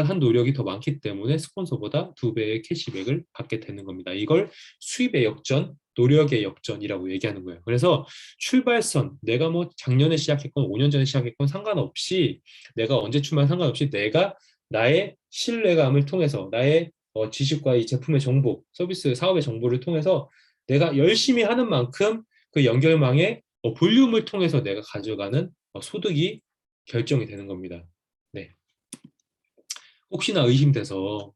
한 노력이 더 많기 때문에 스폰서보다 2배의 캐시백을 받게 되는 겁니다. 이걸 수입의 역전, 노력의 역전이라고 얘기하는 거예요. 그래서 출발선, 내가 뭐 작년에 시작했건 5년 전에 시작했건 상관없이 내가 언제 출마한 상관없이 내가 나의 신뢰감을 통해서 나의 지식과 이 제품의 정보, 서비스, 사업의 정보를 통해서 내가 열심히 하는 만큼 그 연결망에 볼륨을 통해서 내가 가져가는 소득이 결정이 되는 겁니다. 네. 혹시나 의심돼서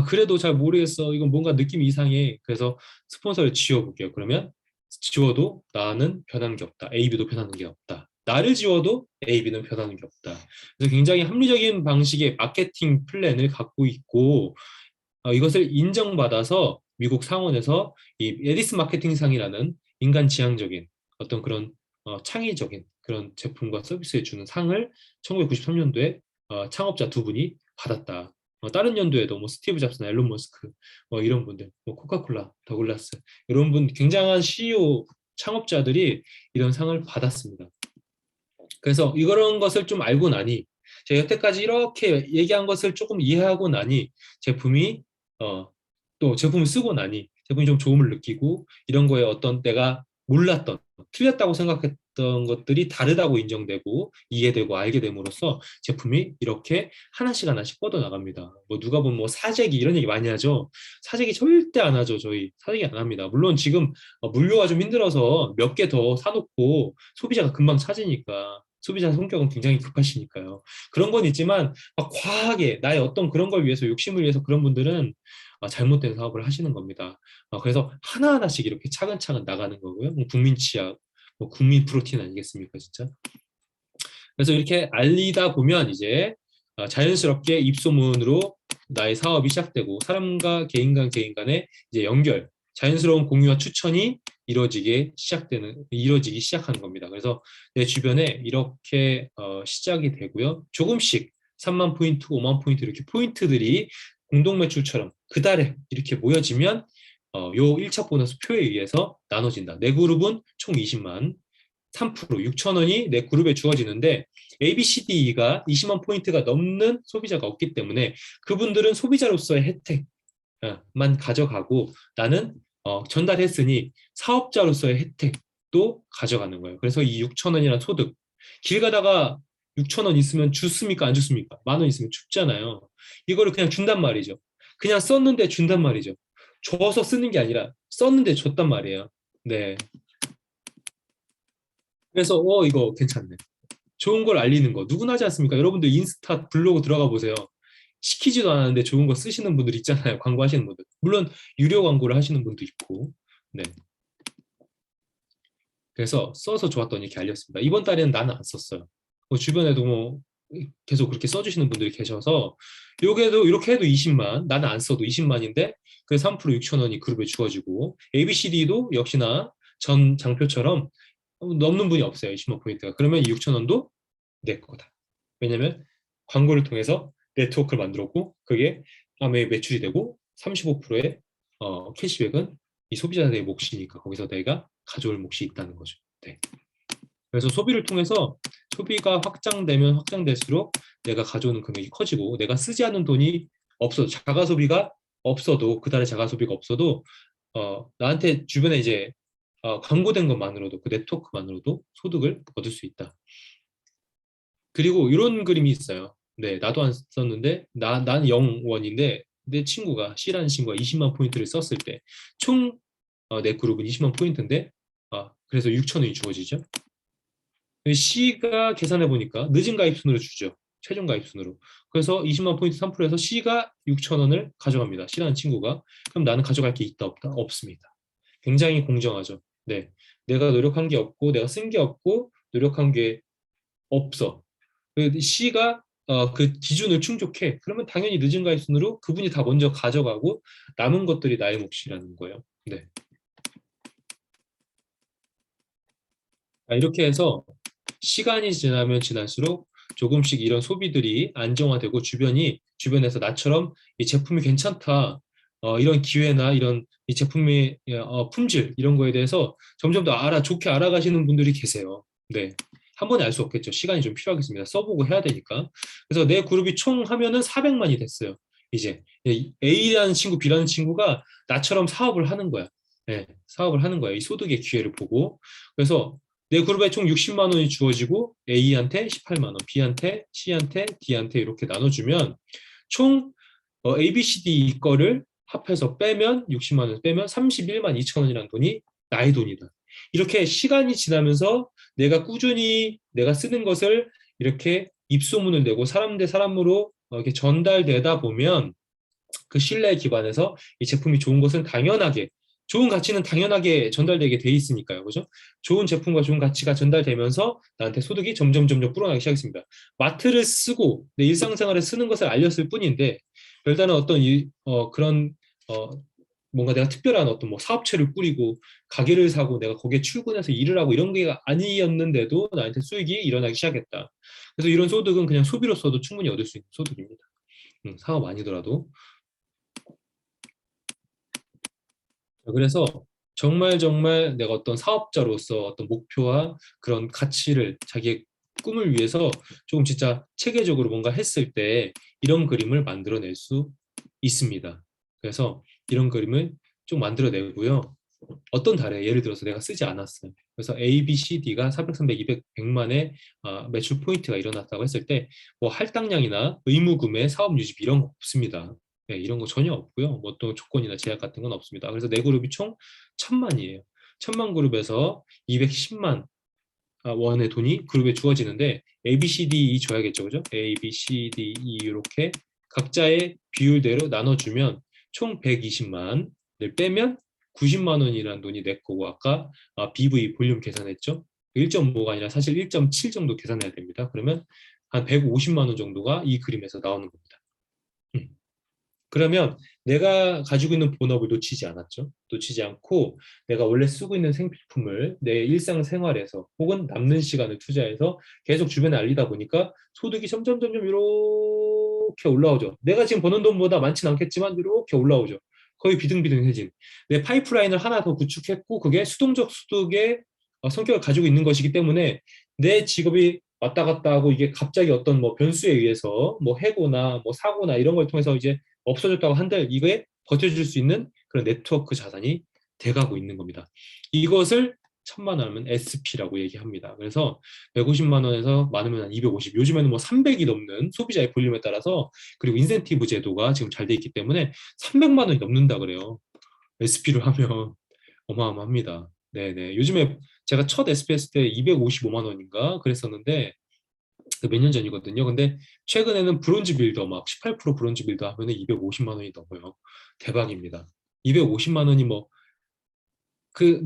그래도 잘 모르겠어. 이건 뭔가 느낌이 이상해. 그래서 스폰서를 지워볼게요. 그러면 지워도 나는 변하는 게 없다. A, B도 변하는 게 없다. 나를 지워도 A, B는 변하는 게 없다. 그래서 굉장히 합리적인 방식의 마케팅 플랜을 갖고 있고 이것을 인정받아서 미국 상원에서 이 에디슨 마케팅상이라는 인간 지향적인 어떤 그런 창의적인 그런 제품과 서비스에 주는 상을 1993년도에 창업자 두 분이 받았다. 다른 연도에도 뭐 스티브 잡스나 앨런 머스크 이런 분들, 뭐 코카콜라, 더글라스 이런 분 굉장한 CEO 창업자들이 이런 상을 받았습니다. 그래서 이런 것을 좀 알고 나니 제가 여태까지 이렇게 얘기한 것을 조금 이해하고 나니 제품이 또 제품을 쓰고 나니 제품이 좀 좋음을 느끼고 이런 거에 어떤 내가 몰랐던 틀렸다고 생각했던 것들이 다르다고 인정되고 이해되고 알게 됨으로써 제품이 이렇게 하나씩 하나씩 뻗어나갑니다. 뭐 누가 보면 뭐 사재기 이런 얘기 많이 하죠. 사재기 절대 안 하죠. 저희 사재기 안 합니다. 물론 지금 물류가 좀 힘들어서 몇 개 더 사놓고 소비자가 금방 찾으니까 소비자 성격은 굉장히 급하시니까요. 그런 건 있지만 과하게 나의 어떤 그런 걸 위해서 욕심을 위해서 그런 분들은 잘못된 사업을 하시는 겁니다. 그래서 하나하나씩 이렇게 차근차근 나가는 거고요. 뭐 국민 치약, 뭐 국민 프로틴 아니겠습니까, 진짜? 그래서 이렇게 알리다 보면 이제 자연스럽게 입소문으로 나의 사업이 시작되고 사람과 개인 간의 이제 연결, 자연스러운 공유와 추천이 이루어지기 시작하는 겁니다. 그래서 내 주변에 이렇게 시작이 되고요. 조금씩 3만 포인트, 5만 포인트 이렇게 포인트들이 공동 매출처럼 그 달에 이렇게 모여지면 요 1차 보너스 표에 의해서 나눠진다. 내 그룹은 총 20만, 3% 6천 원이 내 그룹에 주어지는데 A, B, C, D가 20만 포인트가 넘는 소비자가 없기 때문에 그분들은 소비자로서의 혜택만 가져가고 나는 전달했으니 사업자로서의 혜택도 가져가는 거예요. 그래서 이 6천 원이라는 소득, 길 가다가 6천 원 있으면 줍습니까? 안 줍습니까? 10,000원 있으면 줍잖아요. 이거를 그냥 준단 말이죠. 그냥 썼는데 준단 말이죠. 줘서 쓰는 게 아니라 썼는데 줬단 말이에요. 네. 그래서 이거 괜찮네. 좋은 걸 알리는 거 누구나 하지 않습니까? 여러분들 인스타 블로그 들어가 보세요. 시키지도 않았는데 좋은 거 쓰시는 분들 있잖아요. 광고하시는 분들. 물론 유료 광고를 하시는 분도 있고. 네. 그래서 써서 좋았더니 이렇게 알렸습니다. 이번 달에는 나는 안 썼어요. 주변에도 뭐 계속 그렇게 써주시는 분들이 계셔서 요게도 이렇게 해도 20만, 나는 안 써도 20만인데 그 3% 6천 원이 그룹에 주어지고 ABCD도 역시나 전 장표처럼 넘는 분이 없어요. 20만 포인트가. 그러면 이 6천 원도 내 거다. 왜냐면 광고를 통해서 네트워크를 만들었고 그게 다음에 매출이 되고 35%의 캐시백은 이 소비자의 몫이니까 거기서 내가 가져올 몫이 있다는 거죠. 네. 그래서 소비를 통해서 소비가 확장되면 확장될수록 내가 가져오는 금액이 커지고 내가 쓰지 않는 돈이 없어도 자가 소비가 없어도 그달에 자가 소비가 없어도 나한테 주변에 이제 광고된 것만으로도 그 네트워크만으로도 소득을 얻을 수 있다. 그리고 이런 그림이 있어요. 네, 나도 안 썼는데 난 0원인데 내 친구가 C라는 친구가 20만 포인트를 썼을 때 총 내 그룹은 20만 포인트인데 그래서 6천 원이 주어지죠. C가 계산해 보니까 늦은 가입 순으로 주죠. 최종 가입 순으로. 그래서 20만 포인트 3%에서 C가 6천 원을 가져갑니다. C라는 친구가. 그럼 나는 가져갈 게 있다 없다? 없습니다. 굉장히 공정하죠. 네, 내가 노력한 게 없고 내가 쓴 게 없고 노력한 게 없어. C가 그 기준을 충족해. 그러면 당연히 늦은 가입 순으로 그분이 다 먼저 가져가고 남은 것들이 나의 몫이라는 거예요. 네. 이렇게 해서 시간이 지나면 지날수록 조금씩 이런 소비들이 안정화되고 주변에서 나처럼 이 제품이 괜찮다, 이런 기회나 이런 이 제품의 품질 이런 거에 대해서 점점 더 좋게 알아가시는 분들이 계세요. 네. 한 번에 알 수 없겠죠. 시간이 좀 필요하겠습니다. 써보고 해야 되니까. 그래서 내 그룹이 총 하면은 400만이 됐어요. 이제 A라는 친구, B라는 친구가 나처럼 사업을 하는 거야. 네, 사업을 하는 거야. 이 소득의 기회를 보고. 그래서 내 그룹에 총 60만 원이 주어지고 A한테 18만 원, B한테, C한테, D한테 이렇게 나눠주면 총 A, B, C, D 거를 합해서 빼면 60만 원 빼면 31만 2천 원이라는 돈이 나의 돈이다. 이렇게 시간이 지나면서 내가 꾸준히 내가 쓰는 것을 이렇게 입소문을 내고 사람 대 사람으로 이렇게 전달되다 보면 그 신뢰에 기반해서 이 제품이 좋은 것은 당연하게, 좋은 가치는 당연하게 전달되게 돼 있으니까요. 그죠? 좋은 제품과 좋은 가치가 전달되면서 나한테 소득이 점점 불어나기 시작했습니다. 마트를 쓰고 내 일상생활에 쓰는 것을 알렸을 뿐인데 별다른 어떤 그런 뭔가 내가 특별한 어떤 뭐 사업체를 꾸리고 가게를 사고 내가 거기에 출근해서 일을 하고 이런 게 아니었는데도 나한테 수익이 일어나기 시작했다. 그래서 이런 소득은 그냥 소비로서도 충분히 얻을 수 있는 소득입니다. 사업 아니더라도. 그래서 정말 내가 어떤 사업자로서 어떤 목표와 그런 가치를, 자기의 꿈을 위해서 조금 진짜 체계적으로 뭔가 했을 때 이런 그림을 만들어낼 수 있습니다. 그래서 이런 그림을 좀 만들어내고요. 어떤 달에 예를 들어서 내가 쓰지 않았어요. 그래서 A, B, C, D가 400, 300, 200, 100만의 매출 포인트가 일어났다고 했을 때 뭐 할당량이나 의무구매, 사업 유지비 이런 거 없습니다. 네, 이런 거 전혀 없고요. 뭐 또 조건이나 제약 같은 건 없습니다. 그래서 내 그룹이 총 1000만이에요. 1000만 그룹에서 210만 원의 돈이 그룹에 주어지는데 A, B, C, D, E 줘야겠죠. 그죠? A, B, C, D, E 이렇게 각자의 비율대로 나눠주면 총 120만을 빼면 90만 원이라는 돈이 내 거고, 아까 BV 볼륨 계산했죠? 1.5가 아니라 사실 1.7 정도 계산해야 됩니다. 그러면 한 150만 원 정도가 이 그림에서 나오는 겁니다. 그러면 내가 가지고 있는 본업을 놓치지 않았죠. 놓치지 않고 내가 원래 쓰고 있는 생필품을 내 일상생활에서 혹은 남는 시간을 투자해서 계속 주변에 알리다 보니까 소득이 점점 이렇게 올라오죠. 내가 지금 버는 돈보다 많지는 않겠지만 이렇게 올라오죠. 거의 비등비등해진. 내 파이프라인을 하나 더 구축했고 그게 수동적 소득의 성격을 가지고 있는 것이기 때문에 내 직업이 왔다 갔다 하고 이게 갑자기 어떤 뭐 변수에 의해서 뭐 해고나 뭐 사고나 이런 걸 통해서 이제 없어졌다고 한들 이거에 버텨줄 수 있는 그런 네트워크 자산이 돼가고 있는 겁니다. 이것을 1000만 원 하면 SP라고 얘기합니다. 그래서 150만 원에서 많으면 한 250, 요즘에는 뭐 300이 넘는 소비자의 볼륨에 따라서, 그리고 인센티브 제도가 지금 잘 돼 있기 때문에 300만 원이 넘는다 그래요. SP를 하면 어마어마합니다. 네네. 요즘에 제가 첫 SP 했을 때 255만 원인가 그랬었는데 몇 년 전이거든요. 근데 최근에는 브론즈 빌더 막 18% 브론즈 빌더 하면 250만 원이 넘어요. 대박입니다. 250만 원이 뭐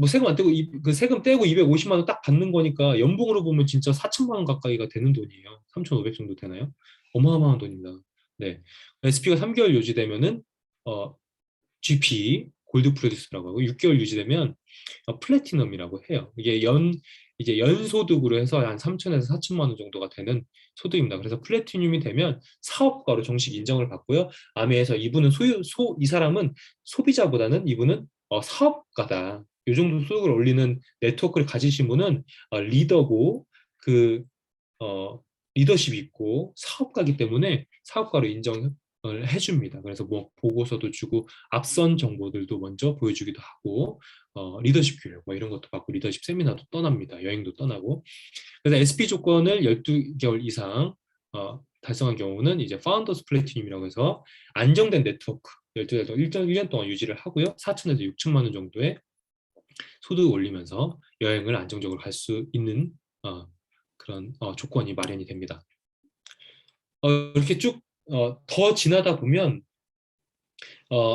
세금 안 떼고 그 세금 떼고 250만 원 딱 받는 거니까 연봉으로 보면 진짜 4천만 원 가까이가 되는 돈이에요. 3,500 정도 되나요? 어마어마한 돈입니다. 네. SP가 3개월 유지되면은 GP 골드 프로듀스라고 하고 6개월 유지되면 플래티넘이라고 해요. 이게 이제 연소득으로 해서 한 3천에서 4천만 원 정도가 되는 소득입니다. 그래서 플래티늄이 되면 사업가로 정식 인정을 받고요. 아메에서 이분은 이 사람은 소비자보다는 이분은 사업가다. 이 정도 소득을 올리는 네트워크를 가지신 분은 리더고 리더십이 있고 사업가이기 때문에 사업가로 인정을 해줍니다. 그래서 뭐 보고서도 주고 앞선 정보들도 먼저 보여주기도 하고 리더십 교육 뭐 이런 것도 받고 리더십 세미나도 떠납니다. 여행도 떠나고. 그래서 SP 조건을 12개월 이상 달성한 경우는 이제 파운더스 플래티늄이라고 해서 안정된 네트워크 12개월 1년 동안 유지를 하고요. 4천에서 6천만 원 정도의 소득을 올리면서 여행을 안정적으로 갈 수 있는 그런 조건이 마련이 됩니다. 이렇게 쭉 더 지나다 보면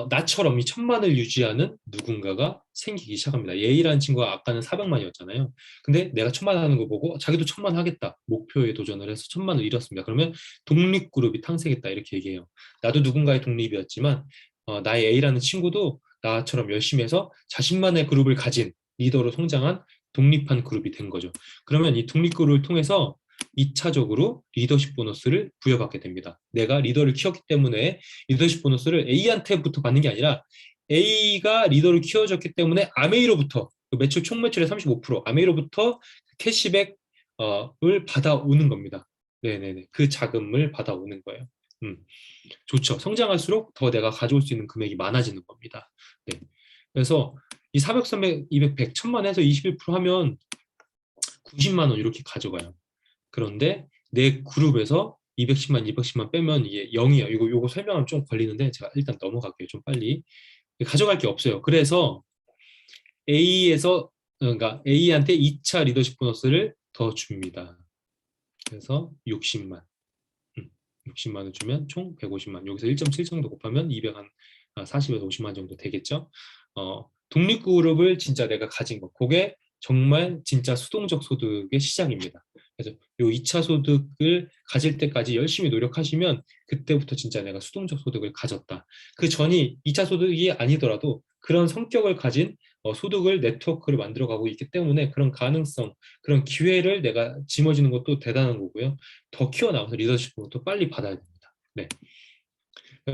나처럼 이 1000만을 유지하는 누군가가 생기기 시작합니다. A라는 친구가 아까는 400만이었잖아요. 근데 내가 1000만 하는 거 보고 자기도 1000만 하겠다. 목표에 도전을 해서 1000만을 이뤘습니다. 그러면 독립그룹이 탄생했다 이렇게 얘기해요. 나도 누군가의 독립이었지만 나의 A라는 친구도 나처럼 열심히 해서 자신만의 그룹을 가진 리더로 성장한 독립한 그룹이 된 거죠. 그러면 이 독립그룹을 통해서 2차적으로 리더십 보너스를 부여받게 됩니다. 내가 리더를 키웠기 때문에 리더십 보너스를 A한테부터 받는 게 아니라 A가 리더를 키워줬기 때문에 아메이로부터 매출 총 매출의 35% 아메이로부터 캐시백을 받아오는 겁니다. 네네네. 그 자금을 받아오는 거예요. 좋죠. 성장할수록 더 내가 가져올 수 있는 금액이 많아지는 겁니다. 네. 그래서 이 400, 300, 200, 100, 1000만 해서 21% 하면 90만 원 이렇게 가져가요. 그런데 내 그룹에서 210만, 210만 빼면 이게 0이에요. 이거 설명하면 좀 걸리는데 제가 일단 넘어갈게요. 좀 빨리. 가져갈 게 없어요. 그래서 A에서 그러니까 A한테 2차 리더십 보너스를 더 줍니다. 그래서 60만. 60만 원 주면 총 150만. 여기서 1.7 정도 곱하면 240에서 50만 정도 되겠죠. 독립그룹을 진짜 내가 가진 거. 그게 정말 진짜 수동적 소득의 시작입니다. 그래서 요 2차 소득을 가질 때까지 열심히 노력하시면 그때부터 진짜 내가 수동적 소득을 가졌다. 그 전이 2차 소득이 아니더라도 그런 성격을 가진 소득을 네트워크를 만들어가고 있기 때문에 그런 가능성, 그런 기회를 내가 짊어지는 것도 대단한 거고요. 더 키워나가서 리더십으로 또 빨리 받아야 됩니다. 네.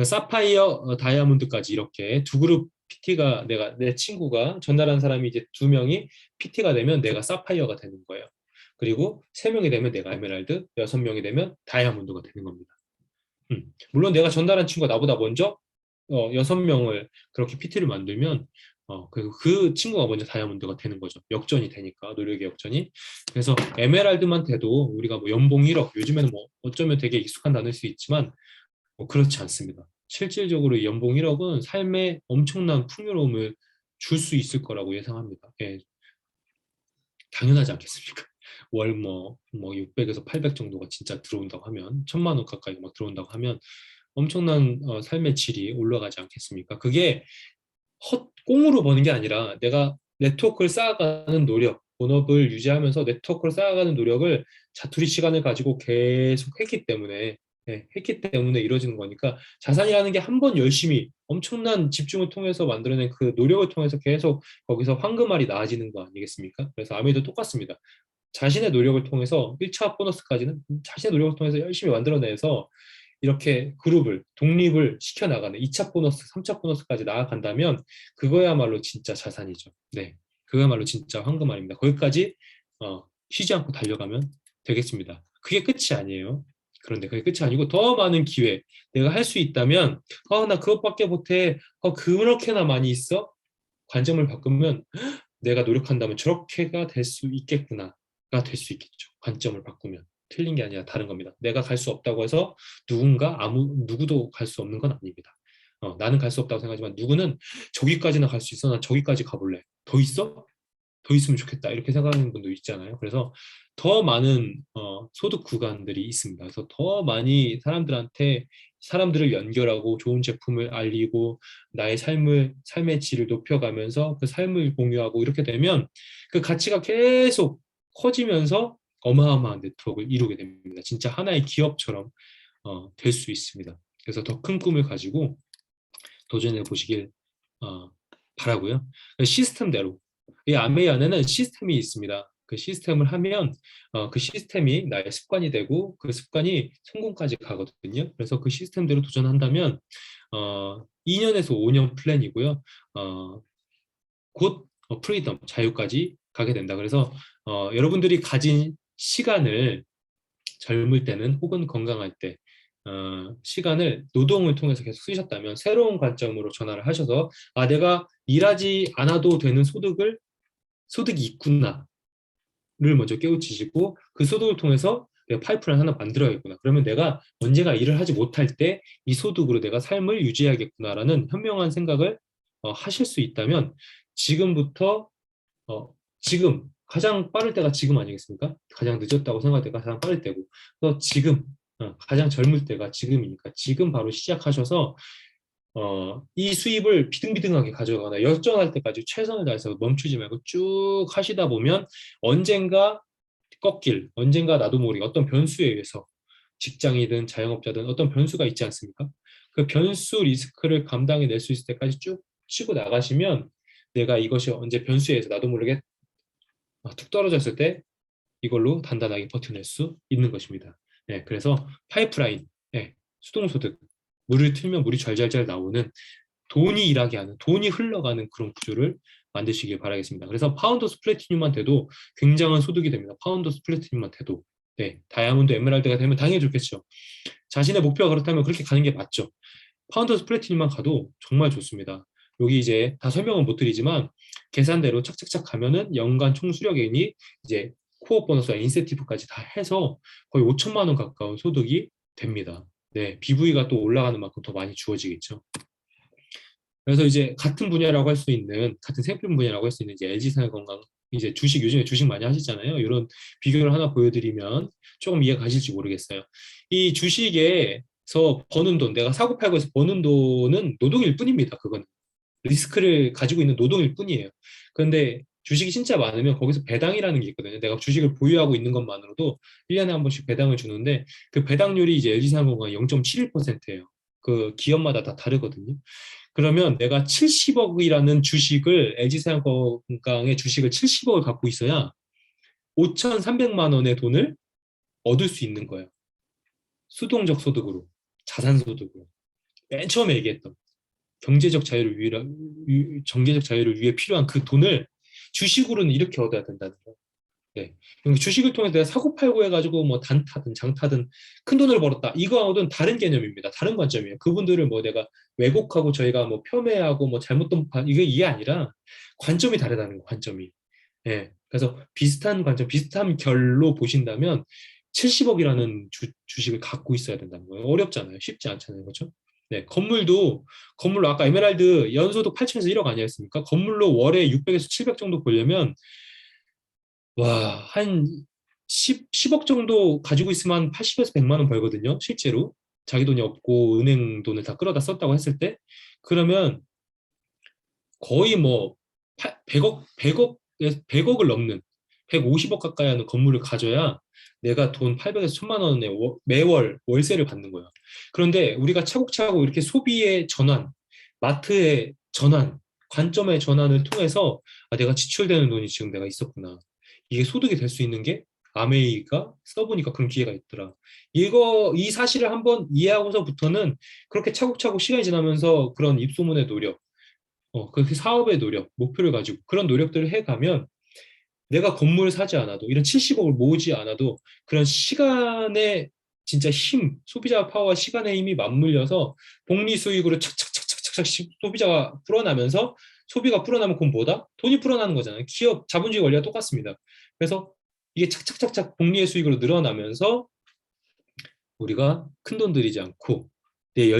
사파이어, 다이아몬드까지 이렇게 두 그룹 PT가 내 친구가 전달한 사람이 이제 2명이 PT가 되면 내가 사파이어가 되는 거예요. 그리고 3명이 되면 내가 에메랄드, 6명이 되면 다이아몬드가 되는 겁니다. 물론 내가 전달한 친구가 나보다 먼저 6명을 그렇게 PT를 만들면 그 친구가 먼저 다이아몬드가 되는 거죠. 역전이 되니까, 노력의 역전이. 그래서 에메랄드만 돼도 우리가 뭐 연봉 1억, 요즘에는 뭐 어쩌면 되게 익숙한 단어일 수 있지만 그렇지 않습니다. 실질적으로 연봉 1억은 삶에 엄청난 풍요로움을 줄 수 있을 거라고 예상합니다. 예. 당연하지 않겠습니까? 월 뭐 600에서 800 정도가 진짜 들어온다고 하면 1000만 원 가까이 막 들어온다고 하면 엄청난 삶의 질이 올라가지 않겠습니까? 그게 꽁으로 버는 게 아니라 내가 네트워크를 쌓아가는 노력, 본업을 유지하면서 네트워크를 쌓아가는 노력을 자투리 시간을 가지고 계속 했기 때문에 이루어지는 거니까 자산이라는 게 한 번 열심히 엄청난 집중을 통해서 만들어낸 그 노력을 통해서 계속 거기서 황금알이 나아지는 거 아니겠습니까? 그래서 아메도 똑같습니다. 자신의 노력을 통해서 1차 보너스까지는 자신의 노력을 통해서 열심히 만들어내서 이렇게 그룹을 독립을 시켜나가는 2차 보너스, 3차 보너스까지 나아간다면 그거야말로 진짜 자산이죠. 네, 그거야말로 진짜 황금알입니다. 거기까지 쉬지 않고 달려가면 되겠습니다. 그게 끝이 아니에요. 그런데 그게 끝이 아니고 더 많은 기회, 내가 할 수 있다면 나 그것밖에 못해, 그렇게나 많이 있어? 관점을 바꾸면 내가 노력한다면 저렇게가 될 수 있겠구나가 될 수 있겠죠. 관점을 바꾸면. 틀린 게 아니라 다른 겁니다. 내가 갈 수 없다고 해서 누구도 갈 수 없는 건 아닙니다. 나는 갈 수 없다고 생각하지만 누구는 저기까지나 갈 수 있어. 난 저기까지 가볼래. 더 있어? 더 있으면 좋겠다. 이렇게 생각하는 분도 있잖아요. 그래서 더 많은 소득 구간들이 있습니다. 그래서 더 많이 사람들을 연결하고 좋은 제품을 알리고 나의 삶의 질을 높여가면서 그 삶을 공유하고 이렇게 되면 그 가치가 계속 커지면서 어마어마한 네트워크를 이루게 됩니다. 진짜 하나의 기업처럼 될 수 있습니다. 그래서 더 큰 꿈을 가지고 도전해 보시길 바라고요. 시스템대로 이 아메이 안에는 시스템이 있습니다. 그 시스템을 하면 그 시스템이 나의 습관이 되고 그 습관이 성공까지 가거든요. 그래서 그 시스템대로 도전한다면 2년에서 5년 플랜이고요. 곧 프리덤, 자유까지 가게 된다. 그래서 여러분들이 가진 시간을 젊을 때는 혹은 건강할 때 시간을 노동을 통해서 계속 쓰셨다면 새로운 관점으로 전환을 하셔서 내가 일하지 않아도 되는 소득이 있구나를 먼저 깨우치시고 그 소득을 통해서 내가 파이프라인 하나 만들어야겠구나. 그러면 내가 언제가 일을 하지 못할 때 이 소득으로 내가 삶을 유지해야겠구나라는 현명한 생각을 하실 수 있다면 지금부터 지금 가장 빠를 때가 지금 아니겠습니까? 가장 늦었다고 생각할 때가 가장 빠를 때고 그래서 지금 가장 젊을 때가 지금이니까 지금 바로 시작하셔서 이 수입을 비등비등하게 가져가거나 역전할 때까지 최선을 다해서 멈추지 말고 쭉 하시다 보면 언젠가 꺾일, 언젠가 나도 모르게 어떤 변수에 의해서 직장이든 자영업자든 어떤 변수가 있지 않습니까? 그 변수 리스크를 감당해낼 수 있을 때까지 쭉 치고 나가시면 내가 이것이 언제 변수에 의해서 나도 모르게 툭 떨어졌을 때 이걸로 단단하게 버텨낼 수 있는 것입니다. 네, 그래서 파이프라인, 수동소득, 물을 틀면 물이 잘잘잘 나오는 돈이 일하게 하는, 돈이 흘러가는 그런 구조를 만드시길 바라겠습니다. 그래서 파운더스 플래티늄만 돼도 굉장한 소득이 됩니다. 파운더스 플래티늄만 돼도. 네, 다이아몬드, 에메랄드가 되면 당연히 좋겠죠. 자신의 목표가 그렇다면 그렇게 가는 게 맞죠. 파운더스 플래티늄만 가도 정말 좋습니다. 여기 이제 다 설명은 못 드리지만 계산대로 착착착 가면은 연간 총 수령액이 이제 코어 보너스와 인센티브까지 다 해서 거의 5천만 원 가까운 소득이 됩니다. 네, BV가 또 올라가는 만큼 더 많이 주어지겠죠. 그래서 이제 같은 분야라고 할 수 있는, 같은 생필품 분야라고 할 수 있는 이제 LG생활건강이 이제 주식 요즘에 주식 많이 하시잖아요. 이런 비교를 하나 보여드리면 조금 이해 가실지 모르겠어요. 이 주식에서 버는 돈, 내가 사고 팔고 해서 버는 돈은 노동일 뿐입니다. 그건 리스크를 가지고 있는 노동일 뿐이에요. 그런데 주식이 진짜 많으면 거기서 배당이라는 게 있거든요. 내가 주식을 보유하고 있는 것만으로도 1년에 한 번씩 배당을 주는데 그 배당률이 이제 LG생활건강 0.71%예요. 그 기업마다 다 다르거든요. 그러면 내가 70억이라는 주식을 LG생활건강의 주식을 70억을 갖고 있어야 5,300만 원의 돈을 얻을 수 있는 거예요. 수동적 소득으로, 자산 소득으로. 맨 처음에 얘기했던 경제적 자유를 위해 필요한 그 돈을 주식으로는 이렇게 얻어야 된다는 거예요. 네. 그러니까 주식을 통해서 내가 사고 팔고 해가지고 뭐 단타든 장타든 큰 돈을 벌었다. 이거하고는 다른 개념입니다. 다른 관점이에요. 그분들을 뭐 내가 왜곡하고 저희가 뭐 폄훼하고 뭐 이게 아니라 관점이 다르다는 거예요. 관점이. 예. 그래서 비슷한 관점, 비슷한 결로 보신다면 70억이라는 주식을 갖고 있어야 된다는 거예요. 어렵잖아요. 쉽지 않잖아요. 그렇죠? 네, 건물로 아까 에메랄드 연소득 8천에서 1억 아니었습니까? 건물로 월에 600에서 700 정도 벌려면 와, 한 10억 정도 가지고 있으면 한 80에서 100만 원 벌거든요. 실제로. 자기 돈이 없고 은행 돈을 다 끌어다 썼다고 했을 때. 그러면 거의 뭐 100억을 넘는 150억 가까이 하는 건물을 가져야 내가 돈 800에서 1000만 원에 매월 월세를 받는 거예요. 그런데 우리가 차곡차곡 이렇게 소비의 전환, 마트의 전환, 관점의 전환을 통해서 아, 내가 지출되는 돈이 지금 내가 있었구나. 이게 소득이 될 수 있는 게 아메이가 써보니까 그런 기회가 있더라. 이 사실을 한번 이해하고서부터는 그렇게 차곡차곡 시간이 지나면서 그런 입소문의 노력, 그렇게 사업의 노력, 목표를 가지고 그런 노력들을 해가면 내가 건물을 사지 않아도 이런 70억을 모으지 않아도 그런 시간의 진짜 힘, 소비자 파워와 시간의 힘이 맞물려서 복리 수익으로 착착착착착 소비자가 불어나면서 소비가 불어나면 그건 뭐다? 돈이 불어나는 거잖아요. 기업 자본주의 원리가 똑같습니다. 그래서 이게 착착착착 복리의 수익으로 늘어나면서 우리가 큰돈 들이지 않고 내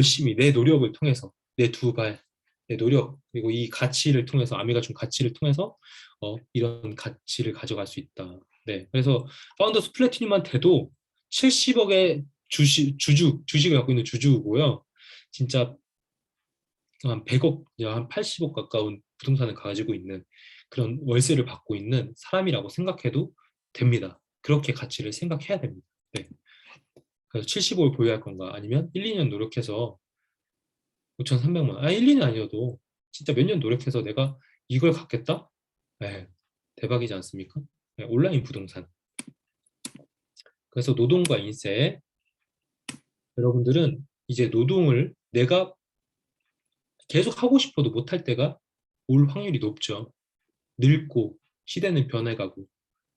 노력을 통해서 내 두 발, 내 노력 그리고 이 가치를 통해서 아미가 준 가치를 통해서 이런 가치를 가져갈 수 있다. 네, 그래서 파운더스 플래티늄한테도 70억의 주식을 갖고 있는 주주고요. 진짜 한 100억, 한 80억 가까운 부동산을 가지고 있는 그런 월세를 받고 있는 사람이라고 생각해도 됩니다. 그렇게 가치를 생각해야 됩니다. 네. 그래서 70억을 보유할 건가 아니면 1, 2년 노력해서 5,300만 원, 1, 2년 아니어도 진짜 몇 년 노력해서 내가 이걸 갖겠다? 네, 대박이지 않습니까? 네, 온라인 부동산. 그래서 노동과 인세, 여러분들은 이제 노동을 내가 계속 하고 싶어도 못할 때가 올 확률이 높죠. 늙고 시대는 변해가고,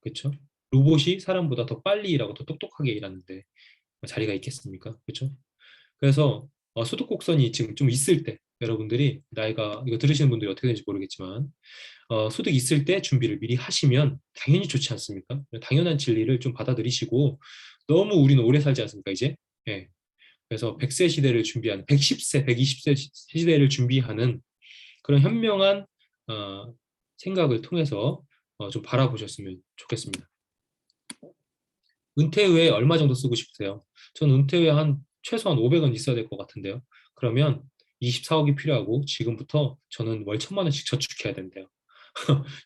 그렇죠? 로봇이 사람보다 더 빨리 일하고 더 똑똑하게 일하는데 자리가 있겠습니까? 그렇죠? 그래서 소득 곡선이 지금 좀 있을 때 여러분들이 나이가 이거 들으시는 분들이 어떻게 되는지 모르겠지만 소득 있을 때 준비를 미리 하시면 당연히 좋지 않습니까? 당연한 진리를 좀 받아들이시고 너무 우리는 오래 살지 않습니까 이제? 예. 그래서 100세 시대를 준비하는 110세, 120세 시대를 준비하는 그런 현명한 생각을 통해서 좀 바라보셨으면 좋겠습니다. 은퇴 후에 얼마 정도 쓰고 싶으세요? 저는 은퇴 후에 최소한 500원 있어야 될 것 같은데요. 그러면 24억이 필요하고 지금부터 저는 월 1,000만 원씩 저축해야 된대요.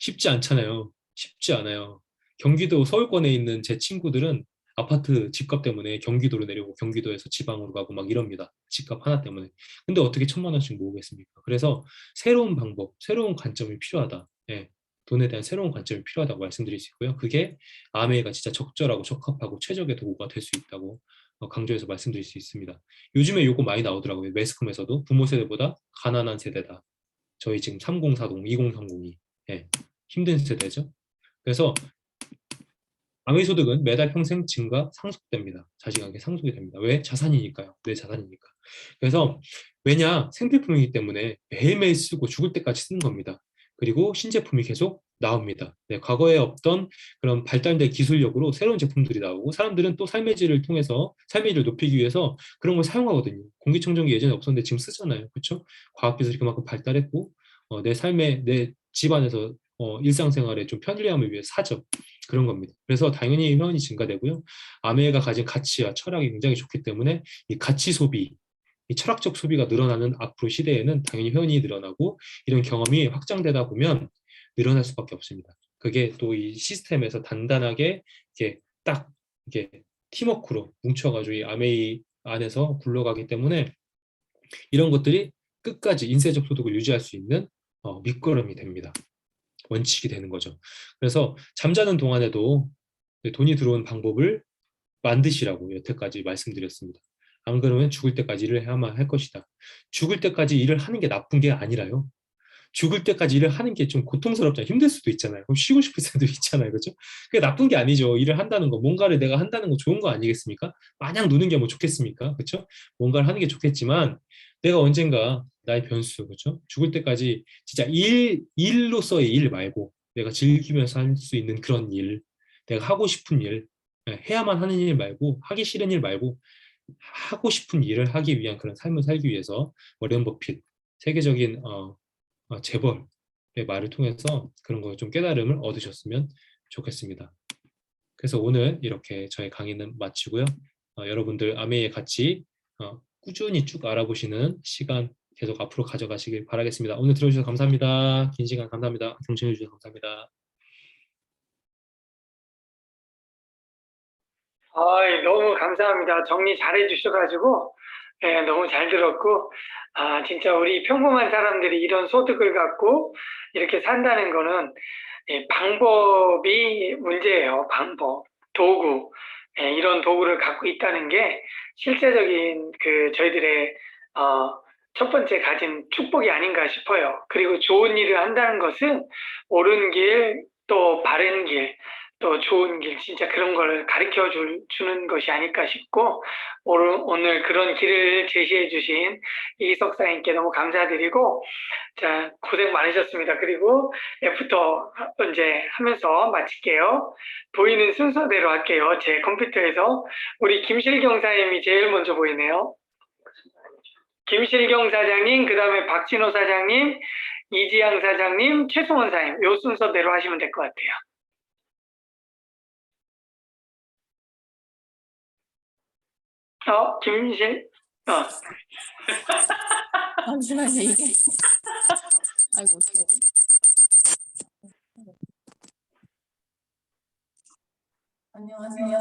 쉽지 않잖아요. 쉽지 않아요. 경기도 서울권에 있는 제 친구들은 아파트 집값 때문에 경기도로 내려오고 경기도에서 지방으로 가고 막 이럽니다. 집값 하나 때문에. 근데 어떻게 1,000만 원씩 모으겠습니까? 그래서 새로운 방법, 새로운 관점이 필요하다. 예. 돈에 대한 새로운 관점이 필요하다고 말씀드릴 수 있고요. 그게 아메이가 진짜 적절하고 적합하고 최적의 도구가 될 수 있다고 강조해서 말씀드릴 수 있습니다. 요즘에 요거 많이 나오더라고요. 매스컴에서도 부모 세대보다 가난한 세대다. 저희 지금 3040, 2030이 예, 힘든 세대죠. 그래서 아메이 소득은 매달 평생 증가 상속됩니다. 자식에게 상속이 됩니다. 왜? 자산이니까요. 내 자산이니까. 그래서 왜냐? 생필품이기 때문에 매일매일 쓰고 죽을 때까지 쓰는 겁니다. 그리고 신제품이 계속 나옵니다. 네, 과거에 없던 그런 발달된 기술력으로 새로운 제품들이 나오고 사람들은 또 삶의 질을 통해서 삶의 질을 높이기 위해서 그런 걸 사용하거든요. 공기청정기 예전에 없었는데 지금 쓰잖아요. 그렇죠? 과학기술이 그만큼 발달했고 내 집안에서 일상생활에 좀 편리함을 위해 사죠. 그런 겁니다. 그래서 당연히 회원이 증가되고요. 아메이가 가진 가치와 철학이 굉장히 좋기 때문에 이 가치 소비, 이 철학적 소비가 늘어나는 앞으로 시대에는 당연히 회원이 늘어나고 이런 경험이 확장되다 보면 늘어날 수밖에 없습니다. 그게 또 이 시스템에서 단단하게 이렇게 딱 이렇게 팀워크로 뭉쳐가지고 이 아메이 안에서 굴러가기 때문에 이런 것들이 끝까지 인쇄적 소득을 유지할 수 있는 밑거름이 됩니다. 원칙이 되는 거죠. 그래서 잠자는 동안에도 돈이 들어오는 방법을 만드시라고 여태까지 말씀드렸습니다. 안 그러면 죽을 때까지 일을 해야만 할 것이다. 죽을 때까지 일을 하는 게 나쁜 게 아니라요. 죽을 때까지 일을 하는 게 좀 고통스럽잖아요. 힘들 수도 있잖아요. 그럼 쉬고 싶을 수도 있잖아요. 그렇죠? 그게 나쁜 게 아니죠. 일을 한다는 거, 뭔가를 내가 한다는 거 좋은 거 아니겠습니까? 마냥 노는 게 뭐 좋겠습니까? 그렇죠? 뭔가를 하는 게 좋겠지만 내가 언젠가 나의 변수, 그렇죠? 죽을 때까지 진짜 일로서의 일 말고 내가 즐기면서 할 수 있는 그런 일, 내가 하고 싶은 일, 해야만 하는 일 말고 하기 싫은 일 말고 하고 싶은 일을 하기 위한 그런 삶을 살기 위해서 워렌 버핏 세계적인 재벌의 말을 통해서 그런 거 좀 깨달음을 얻으셨으면 좋겠습니다. 그래서 오늘 이렇게 저희 강의는 마치고요. 여러분들 아메이의 가치 꾸준히 쭉 알아보시는 시간 계속 앞으로 가져가시길 바라겠습니다. 오늘 들어주셔서 감사합니다. 긴 시간 감사합니다. 경청해 주셔서 감사합니다. 너무 감사합니다. 정리 잘해 주셔가지고 너무 잘 들었고 진짜 우리 평범한 사람들이 이런 소득을 갖고 이렇게 산다는 거는 방법이 문제예요. 방법, 도구, 이런 도구를 갖고 있다는 게 실제적인 그 저희들의 첫 번째 가진 축복이 아닌가 싶어요. 그리고 좋은 일을 한다는 것은 옳은 길, 또 바른 길, 또 좋은 길, 진짜 그런 걸 가르쳐 주는 것이 아닐까 싶고, 오늘 그런 길을 제시해 주신 이기석 사님께 너무 감사드리고, 자, 고생 많으셨습니다. 그리고 애프터 이제 하면서 마칠게요. 보이는 순서대로 할게요. 제 컴퓨터에서. 우리 김실경 사님이 제일 먼저 보이네요. 김실경 사장님, 그 다음에 박진호 사장님, 이지양 사장님, 최승원 사장님, 요 순서대로 하시면 될 것 같아요. 잠시만요, 이게. 아이고, 어떡해. 안녕하세요.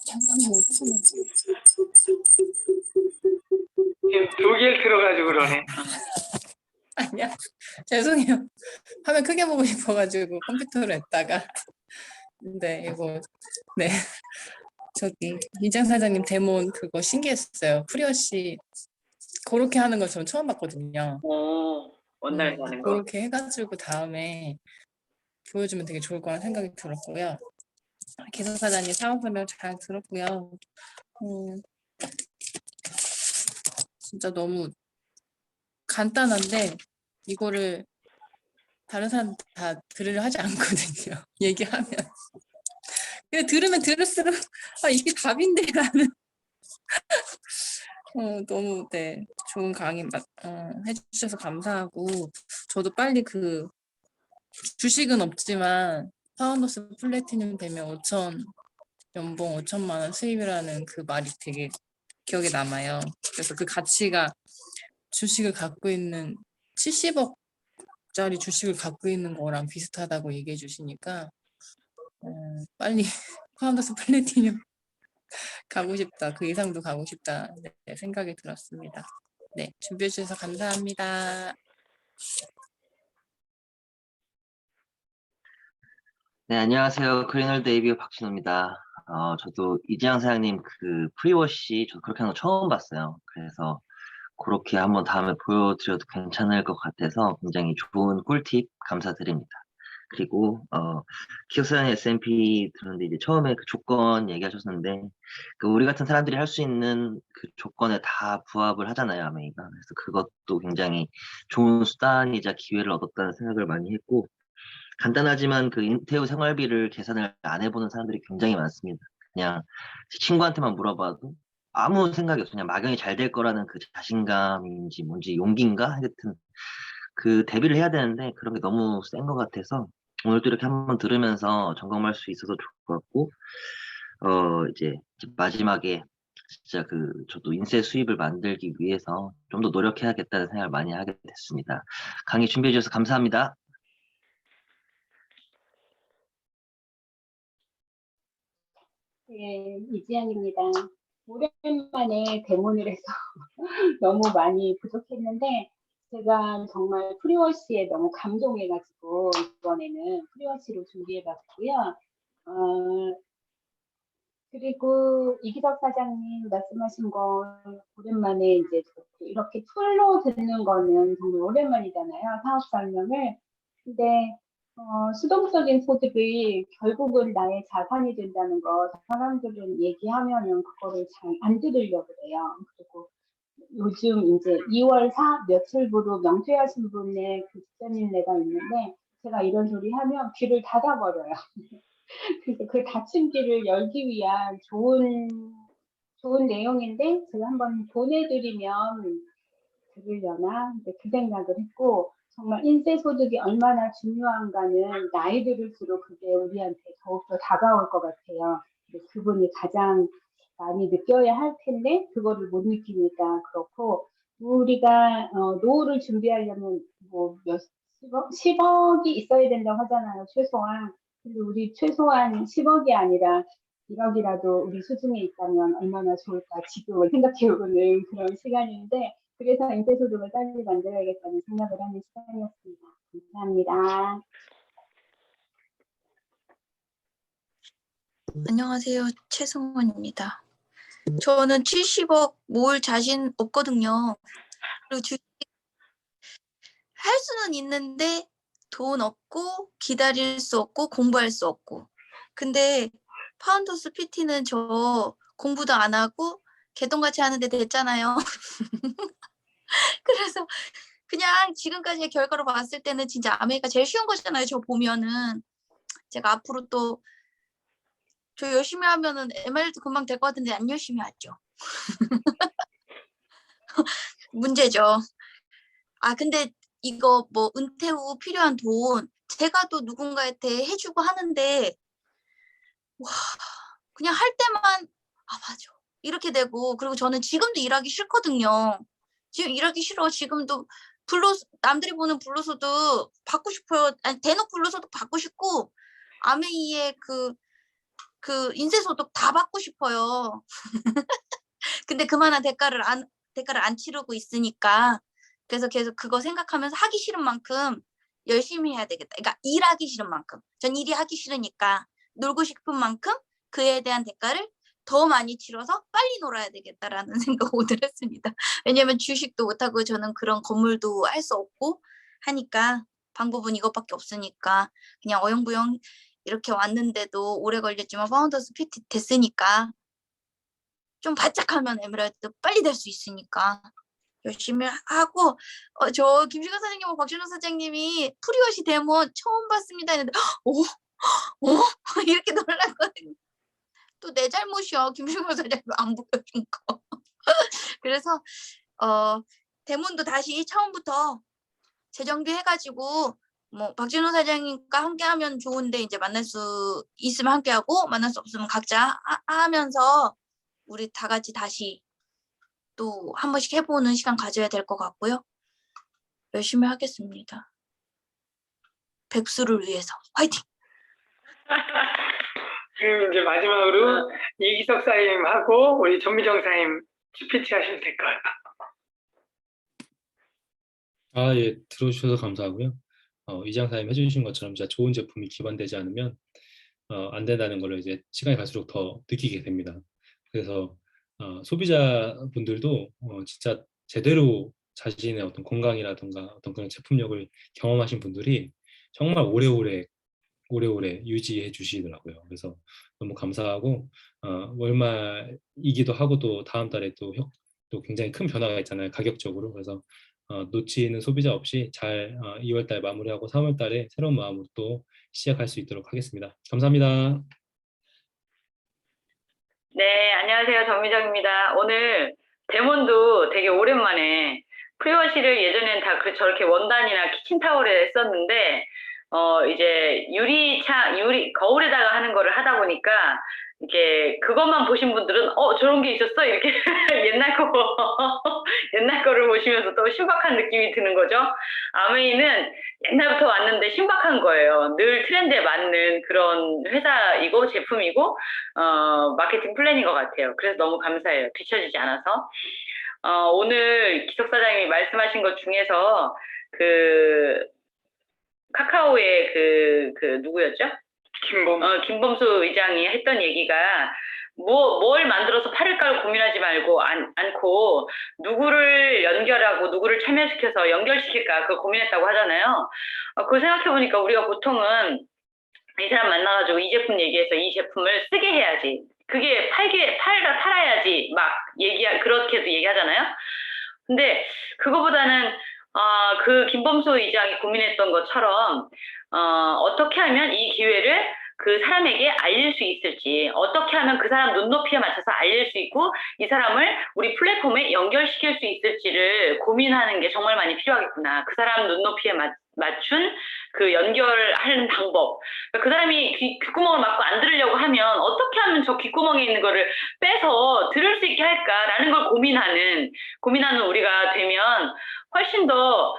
잠깐만, 어떡하는지. 지금 두 개를 틀어가지고 그러네. 아니야. 죄송해요. 화면 크게 보고 싶어가지고 컴퓨터로 했다가. 네, 이거, 네. 저기, 이장 사장님 데몬 그거 신기했어요. 프리어시 그렇게 하는 거 저는 처음 봤거든요. 원날 하는 거. 그렇게 해가지고 다음에 보여주면 되게 좋을 거라는 생각이 들었고요. 기사 사장님 상황 설명 잘 들었고요. 진짜 너무 간단한데 이거를 다른 사람 다 들으려 하지 않거든요. 얘기하면. 근데 들으면 들을수록 이게 답인데라는 너무 네 좋은 강의 해주셔서 감사하고 저도 빨리 그 주식은 없지만 파운더스 플래티넘 되면 5천 연봉 5천만 원 수입이라는 그 말이 되게 기억에 남아요. 그래서 그 가치가 주식을 갖고 있는 70억짜리 주식을 갖고 있는 거랑 비슷하다고 얘기해 주시니까 빨리 파운더스 플래티넘 가고 싶다. 그 이상도 가고 싶다. 네, 생각이 들었습니다. 네, 준비해 주셔서 감사합니다. 네, 안녕하세요. 그린월드 ABO 박진호입니다. 저도 이지양 사장님 그 프리워시 저도 그렇게 하는 거 처음 봤어요. 그래서 그렇게 한번 다음에 보여드려도 괜찮을 것 같아서 굉장히 좋은 꿀팁 감사드립니다. 그리고 기업사장님 S&P 들었는데 이제 처음에 그 조건 얘기하셨는데 그 우리 같은 사람들이 할 수 있는 그 조건에 다 부합을 하잖아요, 아메이가. 그래서 그것도 굉장히 좋은 수단이자 기회를 얻었다는 생각을 많이 했고 간단하지만 그 인테우 생활비를 계산을 안 해보는 사람들이 굉장히 많습니다. 그냥 친구한테만 물어봐도 아무 생각이 없어. 그냥 막연히 잘 될 거라는 그 자신감인지 뭔지 용기인가? 하여튼 그 데뷔를 해야 되는데 그런 게 너무 센 것 같아서 오늘 또 이렇게 한번 들으면서 점검할 수 있어서 좋을 것 같고 이제 마지막에 진짜 그 저도 인쇄 수입을 만들기 위해서 좀 더 노력해야겠다는 생각을 많이 하게 됐습니다. 강의 준비해 주셔서 감사합니다. 네, 이지연입니다. 오랜만에 데모를 해서 너무 많이 부족했는데 제가 정말 프리워시에 너무 감동해가지고 이번에는 프리워시로 준비해봤고요. 그리고 이기덕 사장님 말씀하신 거 오랜만에 이제 이렇게 풀로 듣는 거는 정말 오랜만이잖아요. 사업 설명을. 근데 수동적인 소득이 결국은 나의 자산이 된다는 거 사람들은 얘기하면은 그거를 잘 안 들으려고 그래요. 그리고 요즘 이제 2월 4 며칠부로 명퇴하신 분의 그 직장인네가 있는데 제가 이런 소리 하면 귀를 닫아버려요. 그래서 그 닫힌 귀를 열기 위한 좋은 내용인데 제가 한번 보내드리면 들으려나 이제 그 생각을 했고 정말 인세 소득이 얼마나 중요한가는 나이 들을수록 그게 우리한테 더욱더 다가올 것 같아요. 그분이 가장 많이 느껴야 할 텐데 그거를 못 느끼니까 그렇고 우리가 노후를 준비하려면 뭐 몇 10억이 있어야 된다고 하잖아요. 최소한. 근데 우리 최소한 10억이 아니라 1억이라도 우리 수중에 있다면 얼마나 좋을까 지금을 생각해보는 그런 시간인데 그래서 인쇄소득을 빨리 만들어야겠다는 생각을 하는 시간이었습니다. 감사합니다. 안녕하세요. 최승원입니다. 저는 70억 모을 자신 없거든요. 그리고 할 수는 있는데 돈 없고 기다릴 수 없고 공부할 수 없고. 근데 파운더스 PT는 저 공부도 안 하고 개똥같이 하는데 됐잖아요. 그래서 그냥 지금까지의 결과로 봤을 때는 진짜 아메리카 제일 쉬운 거잖아요. 저 보면은 제가 앞으로 또 저 열심히 하면은 ML도 금방 될 것 같은데 안 열심히 하죠. 문제죠. 아 근데 이거 뭐 은퇴 후 필요한 돈 제가 또 누군가한테 해주고 하는데 와 그냥 할 때만 아 맞아 이렇게 되고 그리고 저는 지금도 일하기 싫거든요. 지금 일하기 싫어. 지금도 남들이 보는 불로소득 받고 싶어요. 아니 대놓고 불로소득 받고 싶고 아메이의 그 인쇄소득 다 받고 싶어요. 근데 그만한 대가를 안 치르고 있으니까 그래서 계속 그거 생각하면서 하기 싫은 만큼 열심히 해야 되겠다. 그러니까 일하기 싫은 만큼 전 일이 하기 싫으니까 놀고 싶은 만큼 그에 대한 대가를 더 많이 치러서 빨리 놀아야 되겠다라는 생각 오늘 했습니다. 왜냐면 주식도 못하고 저는 그런 건물도 할 수 없고 하니까 방법은 이것밖에 없으니까 그냥 어영부영 이렇게 왔는데도 오래 걸렸지만 파운더스 PT 됐으니까 좀 바짝하면 에메랄드 빨리 될 수 있으니까 열심히 하고 저 김시관 사장님하고 박준호 사장님이 프리워시 데모 처음 봤습니다 했는데 오 이렇게 놀랐거든요. 또 내 잘못이야. 김시관 사장님 안 보여준 거. 그래서 데모도 다시 처음부터 재정비해가지고 뭐 박준호 사장님과 함께하면 좋은데 이제 만날 수 있으면 함께하고 만날 수 없으면 각자 하면서 우리 다 같이 다시 또 한 번씩 해보는 시간 가져야 될 것 같고요. 열심히 하겠습니다. 백수를 위해서 화이팅! 그럼 이제 마지막으로 이기석 사임하고 우리 전미정 사임 스피치 하시면 될 거예요. 아, 예, 들어주셔서 감사하고요. 이장사님 해주신 것처럼 진짜 좋은 제품이 기반되지 않으면 안 된다는 걸 이제 시간이 갈수록 더 느끼게 됩니다. 그래서 소비자분들도 진짜 제대로 자신의 어떤 건강이라든가 어떤 그런 제품력을 경험하신 분들이 정말 오래오래 유지해 주시더라고요. 그래서 너무 감사하고 월말이기도 하고 또 다음 달에 또 굉장히 큰 변화가 있잖아요. 가격적으로. 그래서 놓치는 소비자 없이 잘 2월 달 마무리하고 3월 달에 새로운 마음으로 또 시작할 수 있도록 하겠습니다. 감사합니다. 네, 안녕하세요. 정미정입니다. 오늘 데몬도 되게 오랜만에 프리워시를 예전엔 다 저렇게 원단이나 키친타올에 했었는데 이제 거울에다가 하는 거를 하다 보니까 이게 그것만 보신 분들은 저런 게 있었어? 이렇게 옛날 거를 보시면서 또 신박한 느낌이 드는 거죠. 아메이는 옛날부터 왔는데 신박한 거예요. 늘 트렌드에 맞는 그런 회사이고 제품이고 마케팅 플랜인 것 같아요. 그래서 너무 감사해요. 뒤처지지 않아서. 오늘 기석사장님이 말씀하신 것 중에서 카카오의 누구였죠? 김범수 의장이 했던 얘기가 뭘 만들어서 팔을 깔고 고민하지 말고 않고 누구를 연결하고 누구를 참여시켜서 연결시킬까 그걸 고민했다고 하잖아요. 그걸 생각해보니까 우리가 보통은 이 사람 만나가지고 이 제품 얘기해서 이 제품을 쓰게 해야지. 그게 팔아야지. 그렇게도 얘기하잖아요. 근데 그거보다는, 그 김범수 의장이 고민했던 것처럼, 어떻게 하면 이 기회를 그 사람에게 알릴 수 있을지, 어떻게 하면 그 사람 눈높이에 맞춰서 알릴 수 있고, 이 사람을 우리 플랫폼에 연결시킬 수 있을지를 고민하는 게 정말 많이 필요하겠구나. 그 사람 눈높이에 맞춘 그 연결하는 방법. 그 사람이 귓구멍을 막고 안 들으려고 하면 어떻게 하면 저 귓구멍에 있는 거를 빼서 들을 수 있게 할까라는 걸 고민하는 우리가 되면 훨씬 더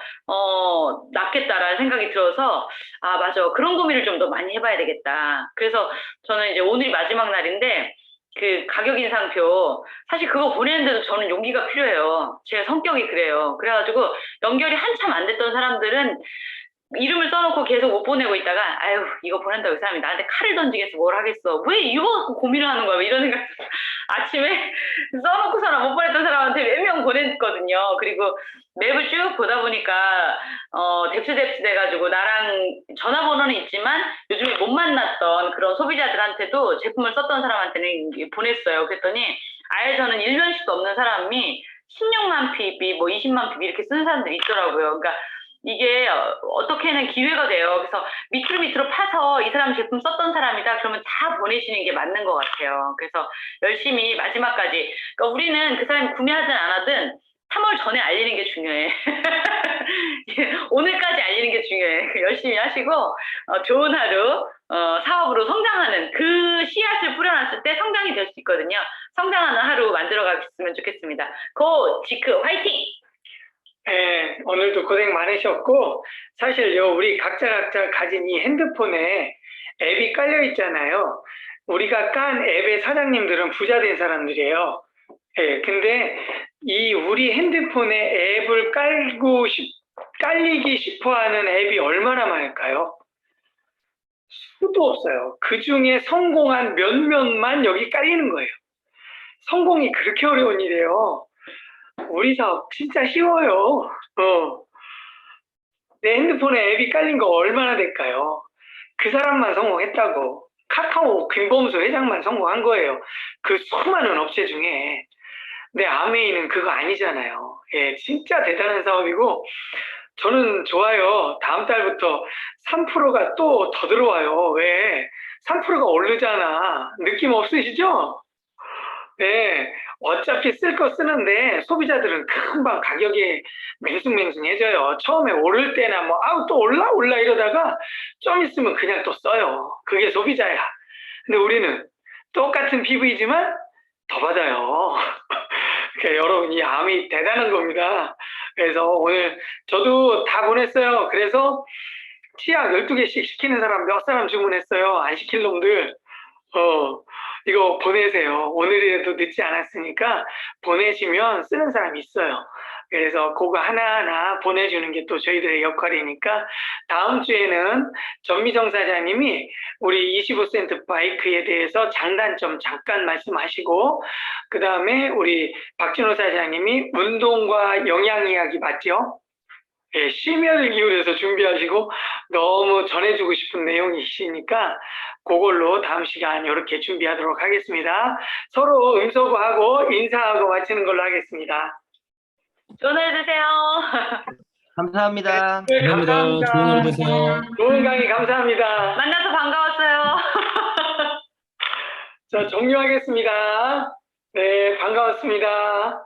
낫겠다라는 생각이 들어서 맞아. 그런 고민을 좀 더 많이 해봐야 되겠다. 그래서 저는 이제 오늘이 마지막 날인데 그 가격 인상표 사실 그거 보내는데도 저는 용기가 필요해요. 제 성격이 그래요. 그래가지고 연결이 한참 안 됐던 사람들은 이름을 써놓고 계속 못 보내고 있다가 아유 이거 보낸다고 이 사람이 나한테 칼을 던지겠어 뭘 하겠어 왜 이거 갖고 고민을 하는 거야 이런 생각 아침에 써놓고서나 못 보냈던 사람한테 몇 명 보냈거든요. 그리고 맵을 쭉 보다 보니까 뎁스 돼가지고 나랑 전화번호는 있지만 요즘에 못 만났던 그런 소비자들한테도 제품을 썼던 사람한테는 보냈어요. 그랬더니 아예 저는 일면식도 없는 사람이 16만 PB, 20만 PB 이렇게 쓰는 사람들이 있더라고요. 그러니까 이게 어떻게는 기회가 돼요. 그래서 밑으로 파서 이 사람 제품 썼던 사람이다. 그러면 다 보내시는 게 맞는 것 같아요. 그래서 열심히 마지막까지. 그러니까 우리는 그 사람이 구매하든 안 하든 3월 전에 알리는 게 중요해. 오늘까지 알리는 게 중요해. 열심히 하시고 좋은 하루 사업으로 성장하는 그 씨앗을 뿌려놨을 때 성장이 될 수 있거든요. 성장하는 하루 만들어가셨으면 좋겠습니다. 고 지크 화이팅! 네, 오늘도 고생 많으셨고 사실요 우리 각자 가진 이 핸드폰에 앱이 깔려 있잖아요. 우리가 깐 앱의 사장님들은 부자 된 사람들이에요. 네, 근데 이 우리 핸드폰에 앱을 깔리기 싶어하는 앱이 얼마나 많을까요? 수도 없어요. 그 중에 성공한 몇몇만 여기 깔리는 거예요. 성공이 그렇게 어려운 일이에요. 우리 사업 진짜 쉬워요. 내 핸드폰에 앱이 깔린 거 얼마나 될까요? 그 사람만 성공했다고. 카카오 김범수 회장만 성공한 거예요. 그 수많은 업체 중에. 근데 아메이는 그거 아니잖아요. 예, 진짜 대단한 사업이고 저는 좋아요. 다음 달부터 3%가 또 더 들어와요. 왜? 3%가 오르잖아. 느낌 없으시죠? 네, 어차피 쓸 거 쓰는데 소비자들은 금방 가격이 맹숭맹숭해져요. 처음에 오를 때나 또 올라 이러다가 좀 있으면 그냥 또 써요. 그게 소비자야. 근데 우리는 똑같은 피부이지만 더 받아요. 그러니까 여러분 이 암이 대단한 겁니다. 그래서 오늘 저도 다 보냈어요. 그래서 치약 12개씩 시키는 사람 몇 사람 주문했어요. 안 시킬 놈들. 이거 보내세요. 오늘이라도 늦지 않았으니까 보내시면 쓰는 사람이 있어요. 그래서 그거 하나하나 보내주는 게 또 저희들의 역할이니까 다음 주에는 전미정 사장님이 우리 25센트 바이크에 대해서 장단점 잠깐 말씀하시고 그 다음에 우리 박진호 사장님이 운동과 영양 이야기 맞죠? 예, 심혈을 기울여서 준비하시고 너무 전해주고 싶은 내용이시니까 그걸로 다음 시간 이렇게 준비하도록 하겠습니다. 서로 음소거하고 인사하고 마치는 걸로 하겠습니다. 좋은 하루 되세요. 감사합니다. 네, 감사합니다. 좋은 하루 되세요. 좋은 강의 감사합니다. 만나서 반가웠어요. 자, 종료하겠습니다. 네, 반가웠습니다.